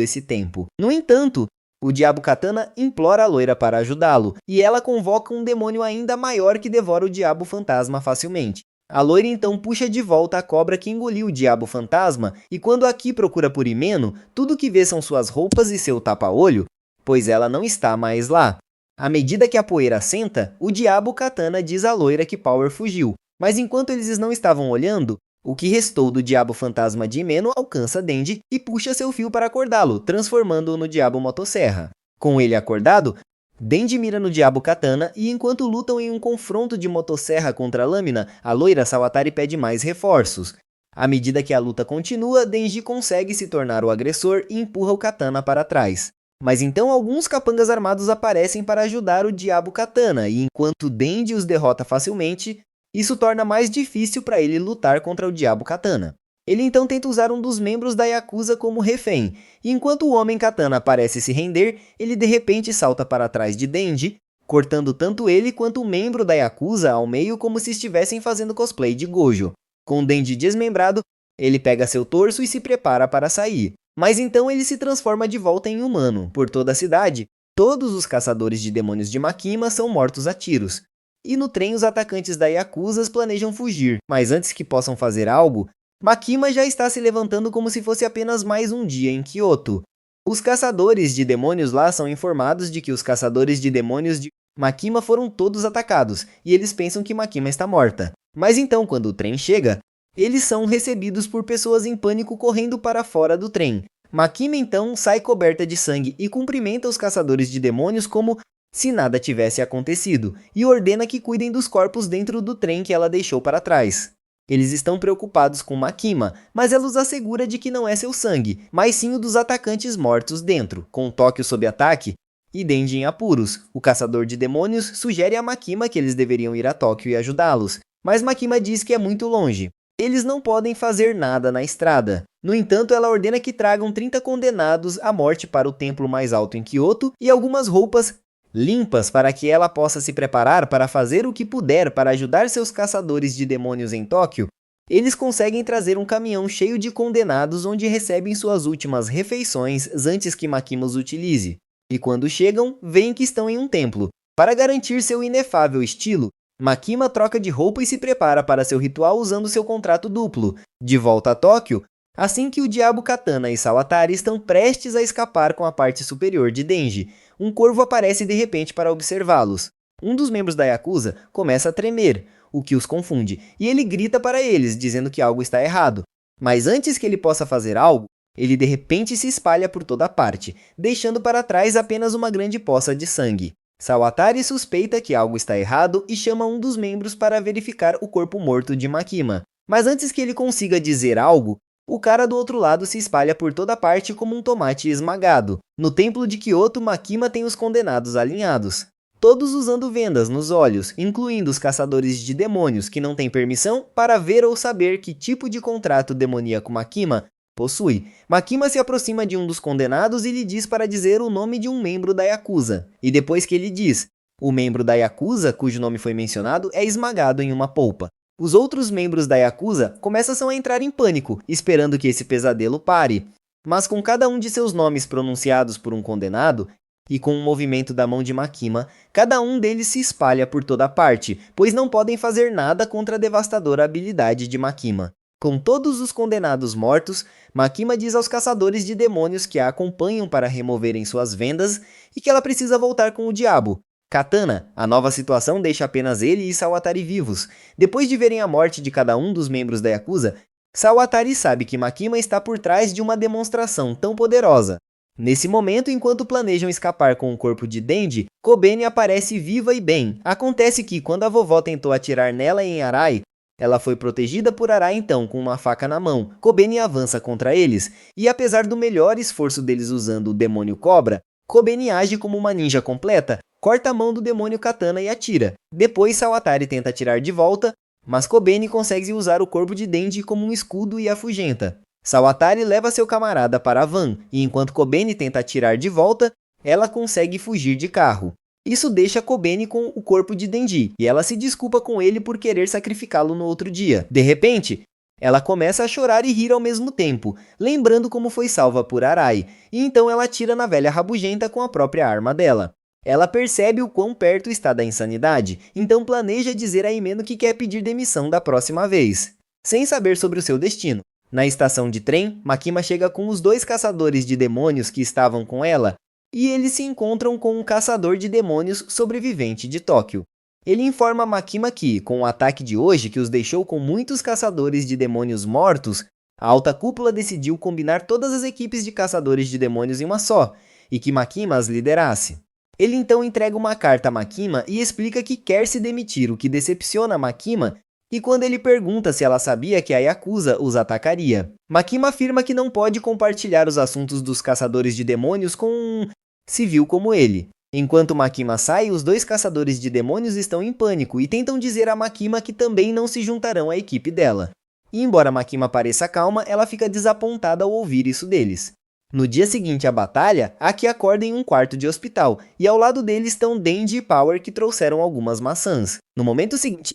esse tempo. No entanto, o Diabo Katana implora a loira para ajudá-lo, e ela convoca um demônio ainda maior que devora o Diabo Fantasma facilmente. A loira então puxa de volta a cobra que engoliu o Diabo Fantasma, e quando Aki procura por Himeno, tudo que vê são suas roupas e seu tapa-olho, pois ela não está mais lá. À medida que a poeira assenta, o Diabo Katana diz à loira que Power fugiu, mas enquanto eles não estavam olhando, o que restou do Diabo Fantasma de Himeno alcança Denji e puxa seu fio para acordá-lo, transformando-o no Diabo Motosserra. Com ele acordado, Denji mira no Diabo Katana e enquanto lutam em um confronto de motosserra contra a lâmina, a loira Sawatari pede mais reforços. À medida que a luta continua, Denji consegue se tornar o agressor e empurra o Katana para trás. Mas então alguns capangas armados aparecem para ajudar o Diabo Katana e enquanto Denji os derrota facilmente, isso torna mais difícil para ele lutar contra o Diabo Katana. Ele então tenta usar um dos membros da Yakuza como refém, e enquanto o Homem Katana parece se render, ele de repente salta para trás de Denji, cortando tanto ele quanto o membro da Yakuza ao meio como se estivessem fazendo cosplay de Gojo. Com Denji desmembrado, ele pega seu torso e se prepara para sair. Mas então ele se transforma de volta em humano. Por toda a cidade, todos os caçadores de demônios de Makima são mortos a tiros. E no trem os atacantes da Yakuza planejam fugir, mas antes que possam fazer algo, Makima já está se levantando como se fosse apenas mais um dia em Kyoto. Os caçadores de demônios lá são informados de que os caçadores de demônios de Makima foram todos atacados, e eles pensam que Makima está morta. Mas então, quando o trem chega, eles são recebidos por pessoas em pânico correndo para fora do trem. Makima então sai coberta de sangue e cumprimenta os caçadores de demônios como se nada tivesse acontecido, e ordena que cuidem dos corpos dentro do trem que ela deixou para trás. Eles estão preocupados com Makima, mas ela os assegura de que não é seu sangue, mas sim o dos atacantes mortos dentro. Com Tóquio sob ataque e Denji em apuros, o caçador de demônios sugere a Makima que eles deveriam ir a Tóquio e ajudá-los, mas Makima diz que é muito longe. Eles não podem fazer nada na estrada. No entanto, ela ordena que tragam 30 condenados à morte para o templo mais alto em Kyoto e algumas roupas limpas para que ela possa se preparar para fazer o que puder para ajudar seus caçadores de demônios em Tóquio. Eles conseguem trazer um caminhão cheio de condenados onde recebem suas últimas refeições antes que Makima os utilize. E quando chegam, veem que estão em um templo. Para garantir seu inefável estilo, Makima troca de roupa e se prepara para seu ritual usando seu contrato duplo. De volta a Tóquio, assim que o Diabo Katana e Sawatari estão prestes a escapar com a parte superior de Denji, um corvo aparece de repente para observá-los. Um dos membros da Yakuza começa a tremer, o que os confunde, e ele grita para eles, dizendo que algo está errado. Mas antes que ele possa fazer algo, ele de repente se espalha por toda parte, deixando para trás apenas uma grande poça de sangue. Sawatari suspeita que algo está errado e chama um dos membros para verificar o corpo morto de Makima. Mas antes que ele consiga dizer algo, o cara do outro lado se espalha por toda parte como um tomate esmagado. No templo de Kyoto, Makima tem os condenados alinhados, todos usando vendas nos olhos, incluindo os caçadores de demônios que não têm permissão para ver ou saber que tipo de contrato demoníaco Makima possui. Makima se aproxima de um dos condenados e lhe diz para dizer o nome de um membro da Yakuza. E depois que ele diz, o membro da Yakuza, cujo nome foi mencionado, é esmagado em uma polpa. Os outros membros da Yakuza começam a entrar em pânico, esperando que esse pesadelo pare. Mas com cada um de seus nomes pronunciados por um condenado, e com um movimento da mão de Makima, cada um deles se espalha por toda parte, pois não podem fazer nada contra a devastadora habilidade de Makima. Com todos os condenados mortos, Makima diz aos caçadores de demônios que a acompanham para removerem suas vendas e que ela precisa voltar com o diabo. Katana, a nova situação deixa apenas ele e Sawatari vivos. Depois de verem a morte de cada um dos membros da Yakuza, Sawatari sabe que Makima está por trás de uma demonstração tão poderosa. Nesse momento, enquanto planejam escapar com o corpo de Denji, Kobeni aparece viva e bem. Acontece que, quando a vovó tentou atirar nela e em Arai, ela foi protegida por Arai então, com uma faca na mão. Kobeni avança contra eles, e apesar do melhor esforço deles usando o demônio cobra, Kobeni age como uma ninja completa, corta a mão do demônio Katana e atira. Depois Sawatari tenta atirar de volta, mas Kobeni consegue usar o corpo de Denji como um escudo e afugenta. Sawatari leva seu camarada para a van, e enquanto Kobeni tenta atirar de volta, ela consegue fugir de carro. Isso deixa Kobeni com o corpo de Denji, e ela se desculpa com ele por querer sacrificá-lo no outro dia. De repente, ela começa a chorar e rir ao mesmo tempo, lembrando como foi salva por Arai, e então ela atira na velha rabugenta com a própria arma dela. Ela percebe o quão perto está da insanidade, então planeja dizer a Himeno que quer pedir demissão da próxima vez, sem saber sobre o seu destino. Na estação de trem, Makima chega com os 2 caçadores de demônios que estavam com ela, e eles se encontram com um caçador de demônios sobrevivente de Tóquio. Ele informa Makima que, com o ataque de hoje que os deixou com muitos caçadores de demônios mortos, a alta cúpula decidiu combinar todas as equipes de caçadores de demônios em uma só, e que Makima as liderasse. Ele então entrega uma carta a Makima e explica que quer se demitir, o que decepciona Makima, e quando ele pergunta se ela sabia que a Yakuza os atacaria. Makima afirma que não pode compartilhar os assuntos dos caçadores de demônios com um civil como ele. Enquanto Makima sai, os 2 caçadores de demônios estão em pânico e tentam dizer a Makima que também não se juntarão à equipe dela. E embora Makima pareça calma, ela fica desapontada ao ouvir isso deles. No dia seguinte à batalha, Aki acorda em um quarto de hospital, e ao lado dele estão Denji e Power que trouxeram algumas maçãs. No momento seguinte,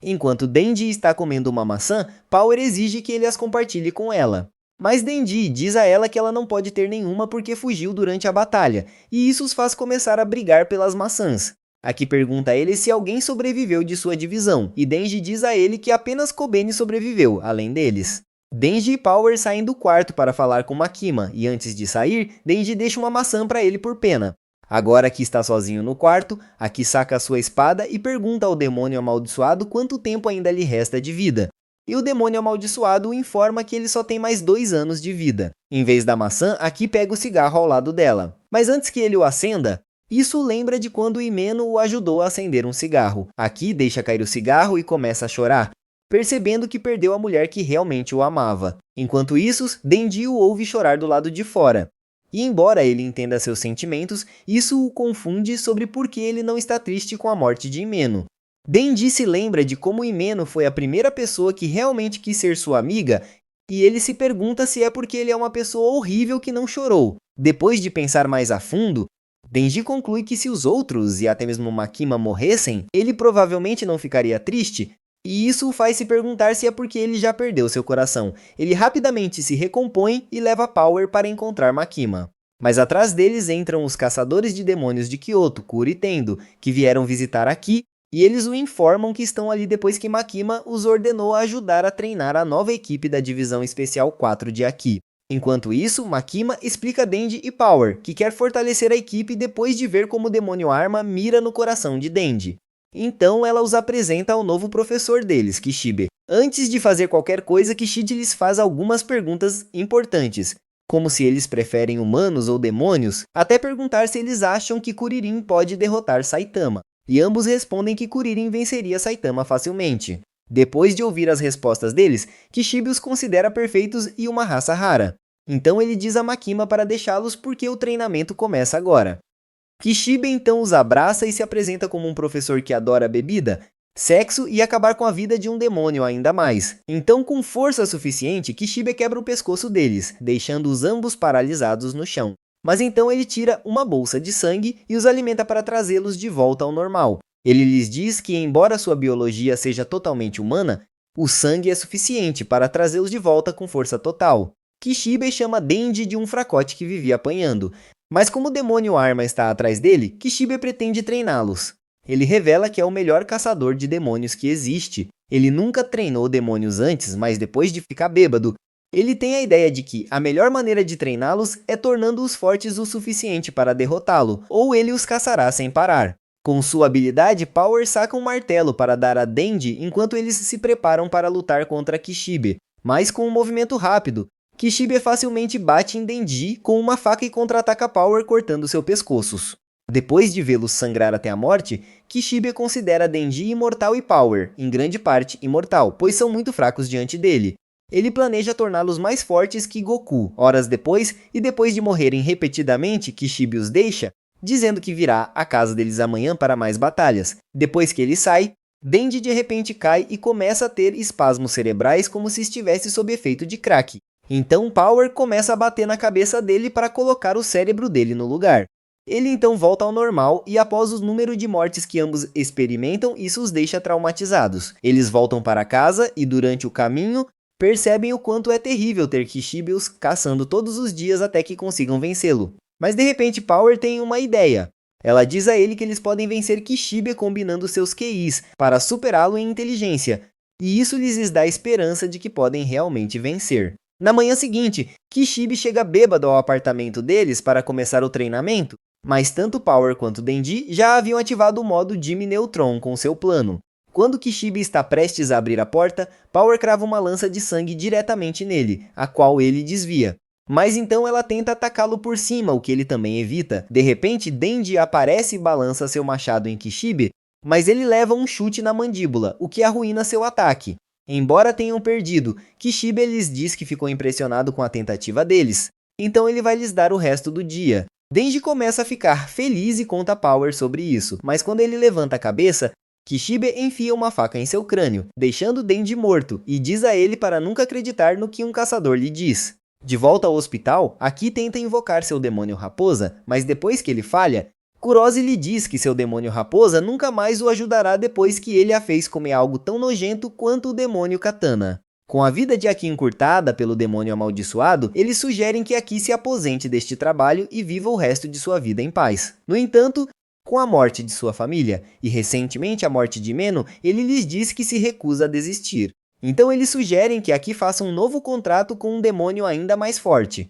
enquanto Denji está comendo uma maçã, Power exige que ele as compartilhe com ela. Mas Denji diz a ela que ela não pode ter nenhuma porque fugiu durante a batalha, e isso os faz começar a brigar pelas maçãs. Aki pergunta a ele se alguém sobreviveu de sua divisão, e Denji diz a ele que apenas Kobeni sobreviveu, além deles. Denji e Power saem do quarto para falar com Makima, e antes de sair, Denji deixa uma maçã para ele por pena. Agora que está sozinho no quarto, Aki saca sua espada e pergunta ao demônio amaldiçoado quanto tempo ainda lhe resta de vida. E o demônio amaldiçoado o informa que ele só tem mais 2 anos de vida. Em vez da maçã, Aki pega o cigarro ao lado dela. Mas antes que ele o acenda, isso lembra de quando Himeno o ajudou a acender um cigarro. Aki deixa cair o cigarro e começa a chorar, percebendo que perdeu a mulher que realmente o amava. Enquanto isso, Denji o ouve chorar do lado de fora. E embora ele entenda seus sentimentos, isso o confunde sobre por que ele não está triste com a morte de Himeno. Denji se lembra de como Himeno foi a primeira pessoa que realmente quis ser sua amiga, e ele se pergunta se é porque ele é uma pessoa horrível que não chorou. Depois de pensar mais a fundo, Denji conclui que se os outros, e até mesmo Makima, morressem, ele provavelmente não ficaria triste, e isso o faz se perguntar se é porque ele já perdeu seu coração. Ele rapidamente se recompõe e leva Power para encontrar Makima. Mas atrás deles entram os caçadores de demônios de Kyoto, Kuro e Tendo, que vieram visitar Aki, e eles o informam que estão ali depois que Makima os ordenou a ajudar a treinar a nova equipe da Divisão Especial 4 de Aki. Enquanto isso, Makima explica a Denji e Power que quer fortalecer a equipe depois de ver como o demônio arma mira no coração de Denji. Então ela os apresenta ao novo professor deles, Kishibe. Antes de fazer qualquer coisa, Kishibe lhes faz algumas perguntas importantes, como se eles preferem humanos ou demônios, até perguntar se eles acham que Kuririn pode derrotar Saitama. E ambos respondem que Kuririn venceria Saitama facilmente. Depois de ouvir as respostas deles, Kishibe os considera perfeitos e uma raça rara. Então ele diz a Makima para deixá-los porque o treinamento começa agora. Kishibe então os abraça e se apresenta como um professor que adora bebida, sexo e acabar com a vida de um demônio ainda mais. Então, com força suficiente, Kishibe quebra o pescoço deles, deixando-os ambos paralisados no chão. Mas então ele tira uma bolsa de sangue e os alimenta para trazê-los de volta ao normal. Ele lhes diz que, embora sua biologia seja totalmente humana, o sangue é suficiente para trazê-los de volta com força total. Kishibe chama Denji de um fracote que vivia apanhando, mas como o demônio arma está atrás dele, Kishibe pretende treiná-los. Ele revela que é o melhor caçador de demônios que existe. Ele nunca treinou demônios antes, mas depois de ficar bêbado, ele tem a ideia de que a melhor maneira de treiná-los é tornando-os fortes o suficiente para derrotá-lo, ou ele os caçará sem parar. Com sua habilidade, Power saca um martelo para dar a Denji enquanto eles se preparam para lutar contra Kishibe, mas com um movimento rápido. Kishibe facilmente bate em Denji com uma faca e contra-ataca Power cortando seu pescoço. Depois de vê-los sangrar até a morte, Kishibe considera Denji imortal e Power, em grande parte imortal, pois são muito fracos diante dele. Ele planeja torná-los mais fortes que Goku. Horas depois, e depois de morrerem repetidamente, Kishibe os deixa, dizendo que virá à casa deles amanhã para mais batalhas. Depois que ele sai, Denji de repente cai e começa a ter espasmos cerebrais como se estivesse sob efeito de crack. Então Power começa a bater na cabeça dele para colocar o cérebro dele no lugar. Ele então volta ao normal e após o número de mortes que ambos experimentam, isso os deixa traumatizados. Eles voltam para casa e durante o caminho, percebem o quanto é terrível ter Kishibe os caçando todos os dias até que consigam vencê-lo. Mas de repente Power tem uma ideia. Ela diz a ele que eles podem vencer Kishibe combinando seus QIs para superá-lo em inteligência, e isso lhes dá a esperança de que podem realmente vencer. Na manhã seguinte, Kishibe chega bêbado ao apartamento deles para começar o treinamento, mas tanto Power quanto Denji já haviam ativado o modo Jimmy Neutron com seu plano. Quando Kishibe está prestes a abrir a porta, Power crava uma lança de sangue diretamente nele, a qual ele desvia. Mas então ela tenta atacá-lo por cima, o que ele também evita. De repente, Denji aparece e balança seu machado em Kishibe, mas ele leva um chute na mandíbula, o que arruína seu ataque. Embora tenham perdido, Kishibe lhes diz que ficou impressionado com a tentativa deles. Então ele vai lhes dar o resto do dia. Denji começa a ficar feliz e conta a Power sobre isso, mas quando ele levanta a cabeça, Kishibe enfia uma faca em seu crânio, deixando Denji morto, e diz a ele para nunca acreditar no que um caçador lhe diz. De volta ao hospital, Aki tenta invocar seu demônio raposa, mas depois que ele falha, Kurose lhe diz que seu demônio raposa nunca mais o ajudará depois que ele a fez comer algo tão nojento quanto o demônio Katana. Com a vida de Aki encurtada pelo demônio amaldiçoado, eles sugerem que Aki se aposente deste trabalho e viva o resto de sua vida em paz. No entanto, com a morte de sua família, e recentemente a morte de Himeno, ele lhes diz que se recusa a desistir. Então eles sugerem que Aki faça um novo contrato com um demônio ainda mais forte.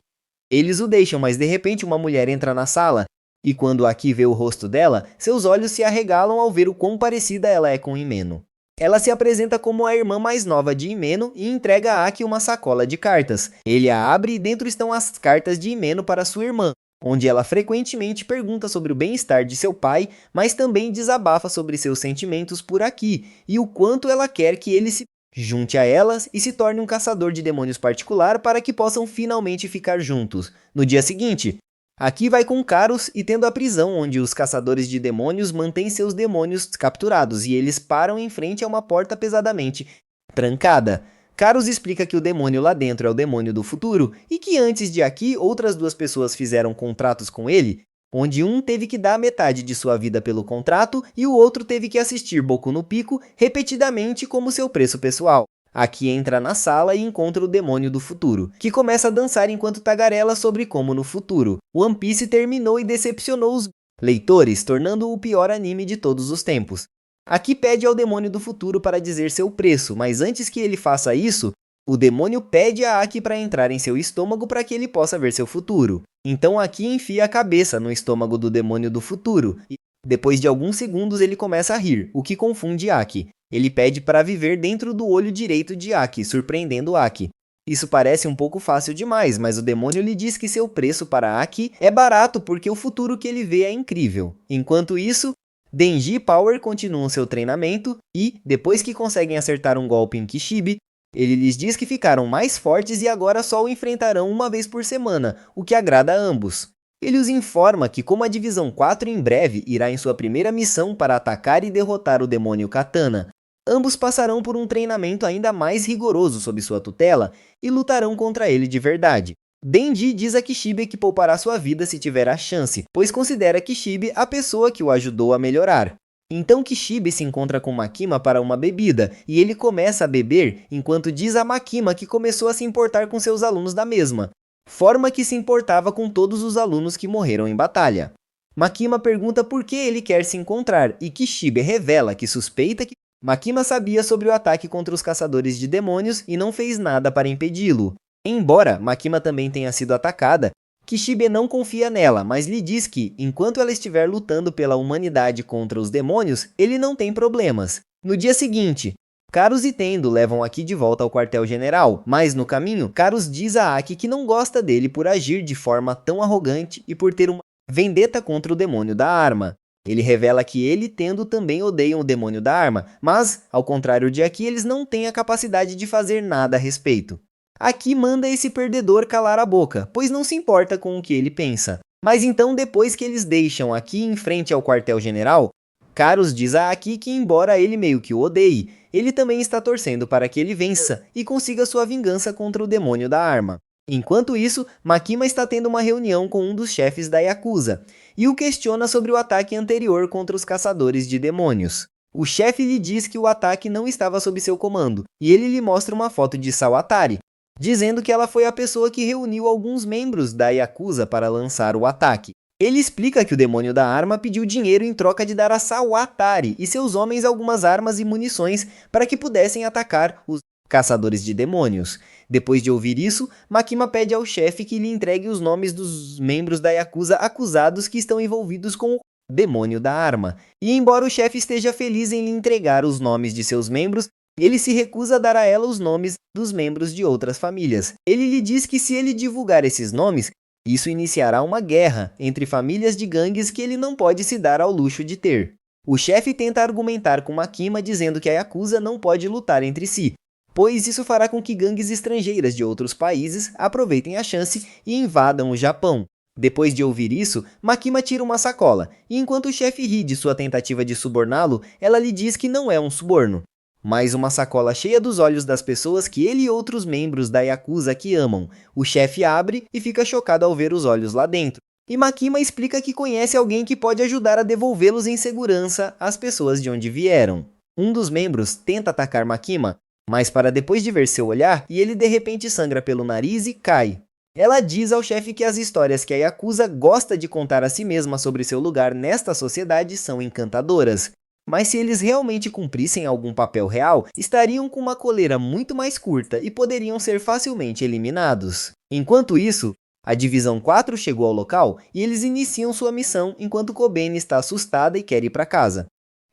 Eles o deixam, mas de repente uma mulher entra na sala, e quando Aki vê o rosto dela, seus olhos se arregalam ao ver o quão parecida ela é com Himeno. Ela se apresenta como a irmã mais nova de Himeno e entrega a Aki uma sacola de cartas. Ele a abre e dentro estão as cartas de Himeno para sua irmã, onde ela frequentemente pergunta sobre o bem-estar de seu pai, mas também desabafa sobre seus sentimentos por Aki e o quanto ela quer que ele se junte a elas e se torne um caçador de demônios particular para que possam finalmente ficar juntos. No dia seguinte, Aki vai com Carus e tendo a prisão onde os caçadores de demônios mantêm seus demônios capturados e eles param em frente a uma porta pesadamente trancada. Carus explica que o demônio lá dentro é o demônio do futuro e que antes de Aki, outras duas pessoas fizeram contratos com ele, onde um teve que dar metade de sua vida pelo contrato e o outro teve que assistir Boku no Pico repetidamente como seu preço pessoal. Aki entra na sala e encontra o demônio do futuro, que começa a dançar enquanto tagarela sobre como no futuro One Piece terminou e decepcionou os leitores, tornando-o o pior anime de todos os tempos. Aki pede ao demônio do futuro para dizer seu preço, mas antes que ele faça isso, o demônio pede a Aki para entrar em seu estômago para que ele possa ver seu futuro. Então Aki enfia a cabeça no estômago do demônio do futuro e depois de alguns segundos ele começa a rir, o que confunde Aki. Ele pede para viver dentro do olho direito de Aki, surpreendendo Aki. Isso parece um pouco fácil demais, mas o demônio lhe diz que seu preço para Aki é barato porque o futuro que ele vê é incrível. Enquanto isso, Denji e Power continuam seu treinamento e, depois que conseguem acertar um golpe em Kishibe, ele lhes diz que ficaram mais fortes e agora só o enfrentarão uma vez por semana, o que agrada a ambos. Ele os informa que como a Divisão 4 em breve irá em sua primeira missão para atacar e derrotar o demônio Katana, ambos passarão por um treinamento ainda mais rigoroso sob sua tutela e lutarão contra ele de verdade. Denji diz a Kishibe que poupará sua vida se tiver a chance, pois considera Kishibe a pessoa que o ajudou a melhorar. Então Kishibe se encontra com Makima para uma bebida, e ele começa a beber enquanto diz a Makima que começou a se importar com seus alunos da mesma forma que se importava com todos os alunos que morreram em batalha. Makima pergunta por que ele quer se encontrar, e Kishibe revela que suspeita que Makima sabia sobre o ataque contra os caçadores de demônios e não fez nada para impedi-lo. Embora Makima também tenha sido atacada, Kishibe não confia nela, mas lhe diz que, enquanto ela estiver lutando pela humanidade contra os demônios, ele não tem problemas. No dia seguinte, Carus e Tendo levam Aki de volta ao quartel-general, mas no caminho, Carus diz a Aki que não gosta dele por agir de forma tão arrogante e por ter uma vendetta contra o demônio da arma. Ele revela que ele e Tendo também odeiam o demônio da arma, mas, ao contrário de Aki, eles não têm a capacidade de fazer nada a respeito. Aki manda esse perdedor calar a boca, pois não se importa com o que ele pensa. Mas então, depois que eles deixam Aki em frente ao quartel-general, Carus diz a Aki que embora ele meio que o odeie, ele também está torcendo para que ele vença e consiga sua vingança contra o demônio da arma. Enquanto isso, Makima está tendo uma reunião com um dos chefes da Yakuza, e o questiona sobre o ataque anterior contra os caçadores de demônios. O chefe lhe diz que o ataque não estava sob seu comando, e ele lhe mostra uma foto de Sawatari, dizendo que ela foi a pessoa que reuniu alguns membros da Yakuza para lançar o ataque. Ele explica que o demônio da arma pediu dinheiro em troca de dar a Sawatari e seus homens algumas armas e munições para que pudessem atacar os caçadores de demônios. Depois de ouvir isso, Makima pede ao chefe que lhe entregue os nomes dos membros da Yakuza acusados que estão envolvidos com o demônio da arma. E embora o chefe esteja feliz em lhe entregar os nomes de seus membros, ele se recusa a dar a ela os nomes dos membros de outras famílias. Ele lhe diz que se ele divulgar esses nomes, isso iniciará uma guerra entre famílias de gangues que ele não pode se dar ao luxo de ter. O chefe tenta argumentar com Makima dizendo que a Yakuza não pode lutar entre si, pois isso fará com que gangues estrangeiras de outros países aproveitem a chance e invadam o Japão. Depois de ouvir isso, Makima tira uma sacola, e enquanto o chefe ri de sua tentativa de suborná-lo, ela lhe diz que não é um suborno, mas uma sacola cheia dos olhos das pessoas que ele e outros membros da Yakuza que amam. O chefe abre e fica chocado ao ver os olhos lá dentro. E Makima explica que conhece alguém que pode ajudar a devolvê-los em segurança às pessoas de onde vieram. Um dos membros tenta atacar Makima, mas para depois de ver seu olhar, e ele de repente sangra pelo nariz e cai. Ela diz ao chefe que as histórias que a Yakuza gosta de contar a si mesma sobre seu lugar nesta sociedade são encantadoras. mas se eles realmente cumprissem algum papel real, estariam com uma coleira muito mais curta e poderiam ser facilmente eliminados. Enquanto isso, a Divisão 4 chegou ao local e eles iniciam sua missão enquanto Kobeni está assustada e quer ir para casa.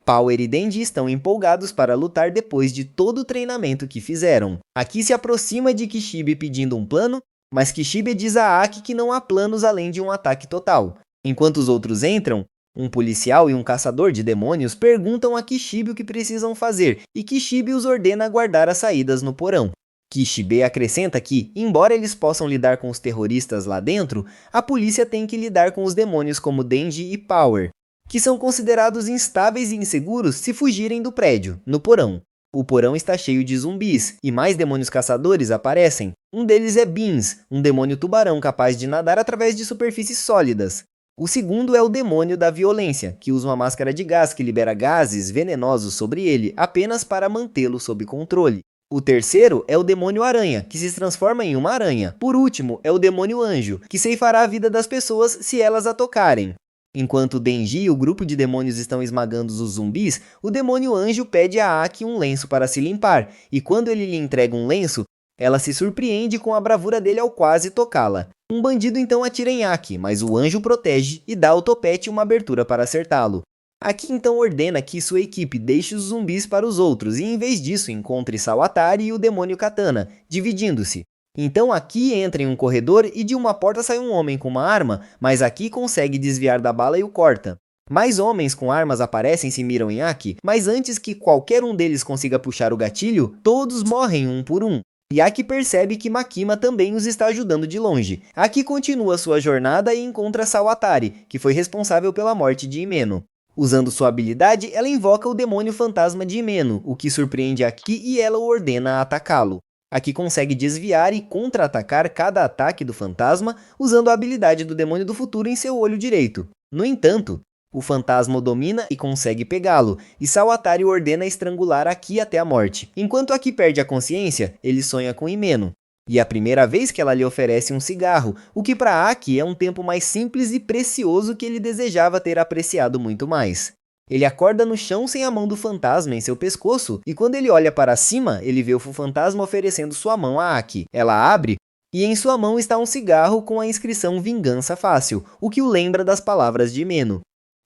Power e Denji estão empolgados para lutar depois de todo o treinamento que fizeram. Aki se aproxima de Kishibe pedindo um plano, mas Kishibe diz a Aki que não há planos além de um ataque total. Enquanto os outros entram, um policial e um caçador de demônios perguntam a Kishibe o que precisam fazer e Kishibe os ordena guardar as saídas no porão. Kishibe acrescenta que, embora eles possam lidar com os terroristas lá dentro, a polícia tem que lidar com os demônios como Denji e Power, que são considerados instáveis e inseguros se fugirem do prédio, no porão. O porão está cheio de zumbis, e mais demônios caçadores aparecem. Um deles é Beans, um demônio tubarão capaz de nadar através de superfícies sólidas. O segundo é o demônio da violência, que usa uma máscara de gás que libera gases venenosos sobre ele apenas para mantê-lo sob controle. O terceiro é o demônio aranha, que se transforma em uma aranha. Por último, é o demônio anjo, que ceifará a vida das pessoas se elas a tocarem. Enquanto Denji e o grupo de demônios estão esmagando os zumbis, o demônio anjo pede a Aki um lenço para se limpar, e quando ele lhe entrega um lenço, ela se surpreende com a bravura dele ao quase tocá-la. Um bandido então atira em Aki, mas o anjo protege e dá ao topete uma abertura para acertá-lo. Aki então ordena que sua equipe deixe os zumbis para os outros e em vez disso encontre Sawatari e o demônio Katana, dividindo-se. Então Aki entra em um corredor e de uma porta sai um homem com uma arma, mas Aki consegue desviar da bala e o corta. Mais homens com armas aparecem e se miram em Aki, mas antes que qualquer um deles consiga puxar o gatilho, todos morrem um por um. E Aki percebe que Makima também os está ajudando de longe. Aki continua sua jornada e encontra Sawatari, que foi responsável pela morte de Himeno. Usando sua habilidade, ela invoca o demônio fantasma de Himeno, o que surpreende Aki e ela o ordena a atacá-lo. Aki consegue desviar e contra-atacar cada ataque do fantasma usando a habilidade do demônio do futuro em seu olho direito. No entanto, o fantasma o domina e consegue pegá-lo, e Sawatari ordena estrangular Aki até a morte. Enquanto Aki perde a consciência, ele sonha com Himeno. E é a primeira vez que ela lhe oferece um cigarro, o que para Aki é um tempo mais simples e precioso que ele desejava ter apreciado muito mais. Ele acorda no chão sem a mão do fantasma em seu pescoço, e quando ele olha para cima, ele vê o fantasma oferecendo sua mão a Aki. Ela abre, e em sua mão está um cigarro com a inscrição Vingança Fácil, o que o lembra das palavras de Himeno.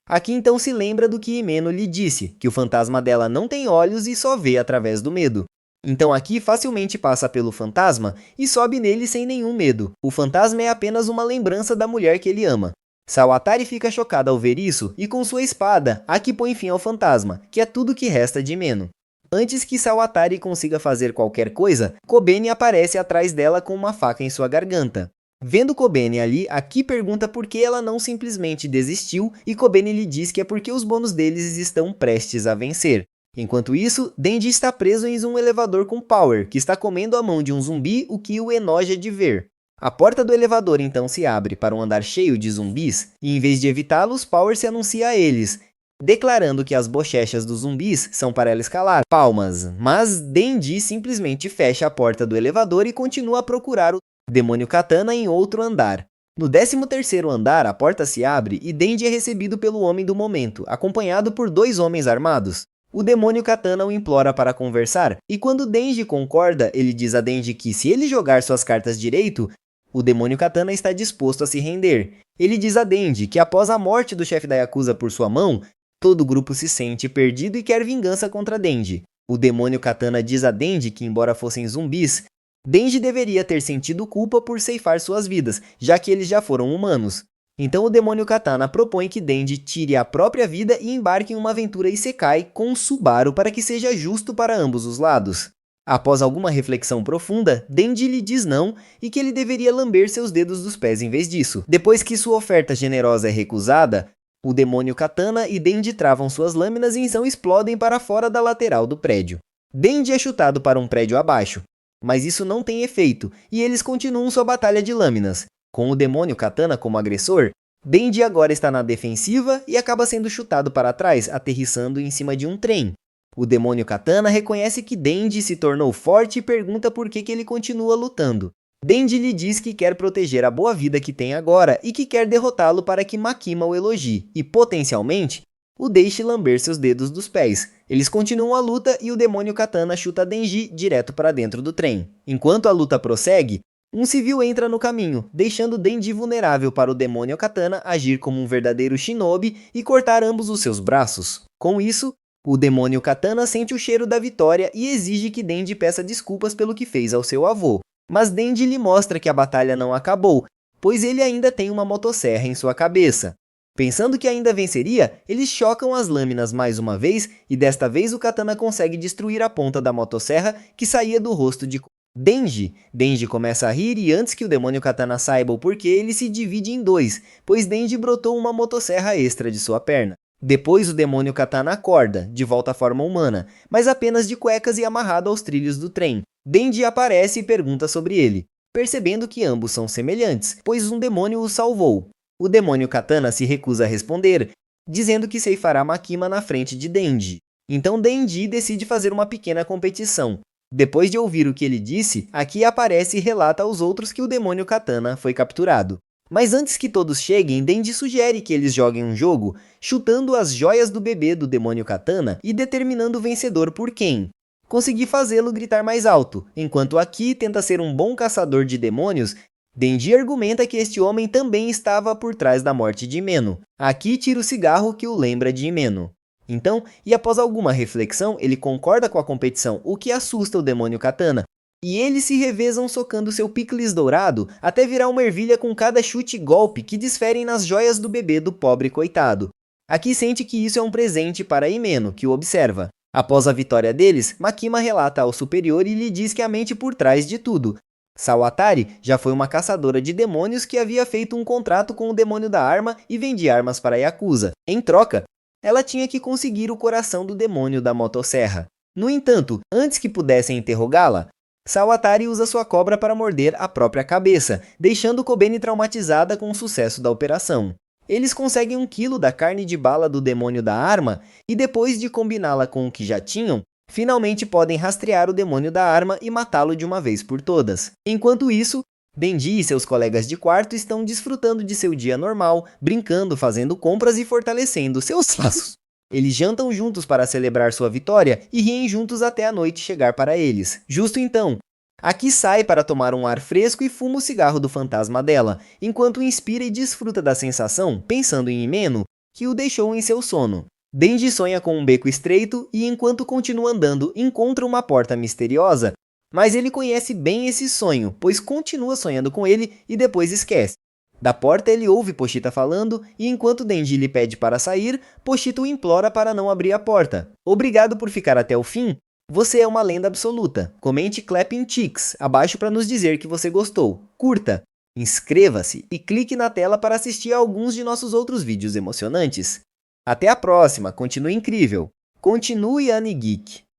Aki então se lembra do que Himeno lhe disse, que o fantasma dela não tem olhos e só vê através do medo. Então Aki facilmente passa pelo fantasma e sobe nele sem nenhum medo. O fantasma é apenas uma lembrança da mulher que ele ama. Sawatari fica chocada ao ver isso e com sua espada, Aki põe fim ao fantasma, que é tudo que resta de Himeno. Antes que Sawatari consiga fazer qualquer coisa, Kobeni aparece atrás dela com uma faca em sua garganta. Vendo Kobeni ali, Aki pergunta por que ela não simplesmente desistiu e Kobeni lhe diz que é porque os bônus deles estão prestes a vencer. Enquanto isso, Denji está preso em um elevador com Power, que está comendo a mão de um zumbi, o que o enoja de ver. A porta do elevador então se abre para um andar cheio de zumbis, e em vez de evitá-los, Power se anuncia a eles, declarando que as bochechas dos zumbis são para ela escalar palmas, mas Denji simplesmente fecha a porta do elevador e continua a procurar o demônio Katana em outro andar. No 13º andar, a porta se abre e Denji é recebido pelo homem do momento, acompanhado por 2 homens armados. O demônio Katana o implora para conversar, e quando Denji concorda, ele diz a Denji que se ele jogar suas cartas direito, o demônio Katana está disposto a se render. Ele diz a Denji que após a morte do chefe da Yakuza por sua mão, todo o grupo se sente perdido e quer vingança contra Denji. O demônio Katana diz a Denji que, embora fossem zumbis, Denji deveria ter sentido culpa por ceifar suas vidas, já que eles já foram humanos. Então o demônio Katana propõe que Denji tire a própria vida e embarque em uma aventura Isekai com Subaru para que seja justo para ambos os lados. Após alguma reflexão profunda, Denji lhe diz não e que ele deveria lamber seus dedos dos pés em vez disso. Depois que sua oferta generosa é recusada, o demônio Katana e Denji travam suas lâminas e então explodem para fora da lateral do prédio. Denji é chutado para um prédio abaixo, mas isso não tem efeito e eles continuam sua batalha de lâminas. Com o demônio Katana como agressor, Denji agora está na defensiva e acaba sendo chutado para trás, aterrissando em cima de um trem. O demônio Katana reconhece que Denji se tornou forte e pergunta por que ele continua lutando. Denji lhe diz que quer proteger a boa vida que tem agora e que quer derrotá-lo para que Makima o elogie e, potencialmente, o deixe lamber seus dedos dos pés. Eles continuam a luta e o demônio Katana chuta Denji direto para dentro do trem. Enquanto a luta prossegue, um civil entra no caminho, deixando Denji vulnerável para o demônio Katana agir como um verdadeiro shinobi e cortar ambos os seus braços. Com isso, o demônio Katana sente o cheiro da vitória e exige que Denji peça desculpas pelo que fez ao seu avô. Mas Denji lhe mostra que a batalha não acabou, pois ele ainda tem uma motosserra em sua cabeça. Pensando que ainda venceria, eles chocam as lâminas mais uma vez e desta vez o Katana consegue destruir a ponta da motosserra que saía do rosto de Denji. Denji começa a rir e antes que o demônio Katana saiba o porquê, ele se divide em dois, pois Denji brotou uma motosserra extra de sua perna. Depois o demônio Katana acorda, de volta à forma humana, mas apenas de cuecas e amarrado aos trilhos do trem. Denji aparece e pergunta sobre ele, percebendo que ambos são semelhantes, pois um demônio o salvou. O demônio Katana se recusa a responder, dizendo que ceifará Makima na frente de Denji. Então Denji decide fazer uma pequena competição. Depois de ouvir o que ele disse, Aki aparece e relata aos outros que o demônio Katana foi capturado. Mas antes que todos cheguem, Denji sugere que eles joguem um jogo, chutando as joias do bebê do demônio Katana e determinando o vencedor por quem. Consegui fazê-lo gritar mais alto, enquanto Aki tenta ser um bom caçador de demônios. Denji argumenta que este homem também estava por trás da morte de Himeno. Aki tira o cigarro que o lembra de Himeno. Então, e após alguma reflexão, ele concorda com a competição, o que assusta o demônio Katana. E eles se revezam socando seu picles dourado até virar uma ervilha com cada chute e golpe que desferem nas joias do bebê do pobre coitado. Aki sente que isso é um presente para Himeno, que o observa. Após a vitória deles, Makima relata ao superior e lhe diz que a mente por trás de tudo. Sawatari já foi uma caçadora de demônios que havia feito um contrato com o demônio da arma e vendia armas para Yakuza. Em troca, ela tinha que conseguir o coração do demônio da motosserra. No entanto, antes que pudessem interrogá-la, Sawatari usa sua cobra para morder a própria cabeça, deixando Kobeni traumatizada com o sucesso da operação. Eles conseguem 1 quilo da carne de bala do demônio da arma e depois de combiná-la com o que já tinham, finalmente podem rastrear o demônio da arma e matá-lo de uma vez por todas. Enquanto isso, Denji e seus colegas de quarto estão desfrutando de seu dia normal, brincando, fazendo compras e fortalecendo seus laços. Eles jantam juntos para celebrar sua vitória e riem juntos até a noite chegar para eles. Justo então, Aki sai para tomar um ar fresco e fuma o cigarro do fantasma dela, enquanto inspira e desfruta da sensação, pensando em Himeno, que o deixou em seu sono. Denji sonha com um beco estreito e enquanto continua andando encontra uma porta misteriosa, mas ele conhece bem esse sonho, pois continua sonhando com ele e depois esquece. Da porta ele ouve Pochita falando e enquanto Denji lhe pede para sair, Pochita o implora para não abrir a porta. Obrigado por ficar até o fim, você é uma lenda absoluta. Comente Clapping Cheeks abaixo para nos dizer que você gostou. Curta, inscreva-se e clique na tela para assistir a alguns de nossos outros vídeos emocionantes. Até a próxima, continue incrível. Continue Anigeek.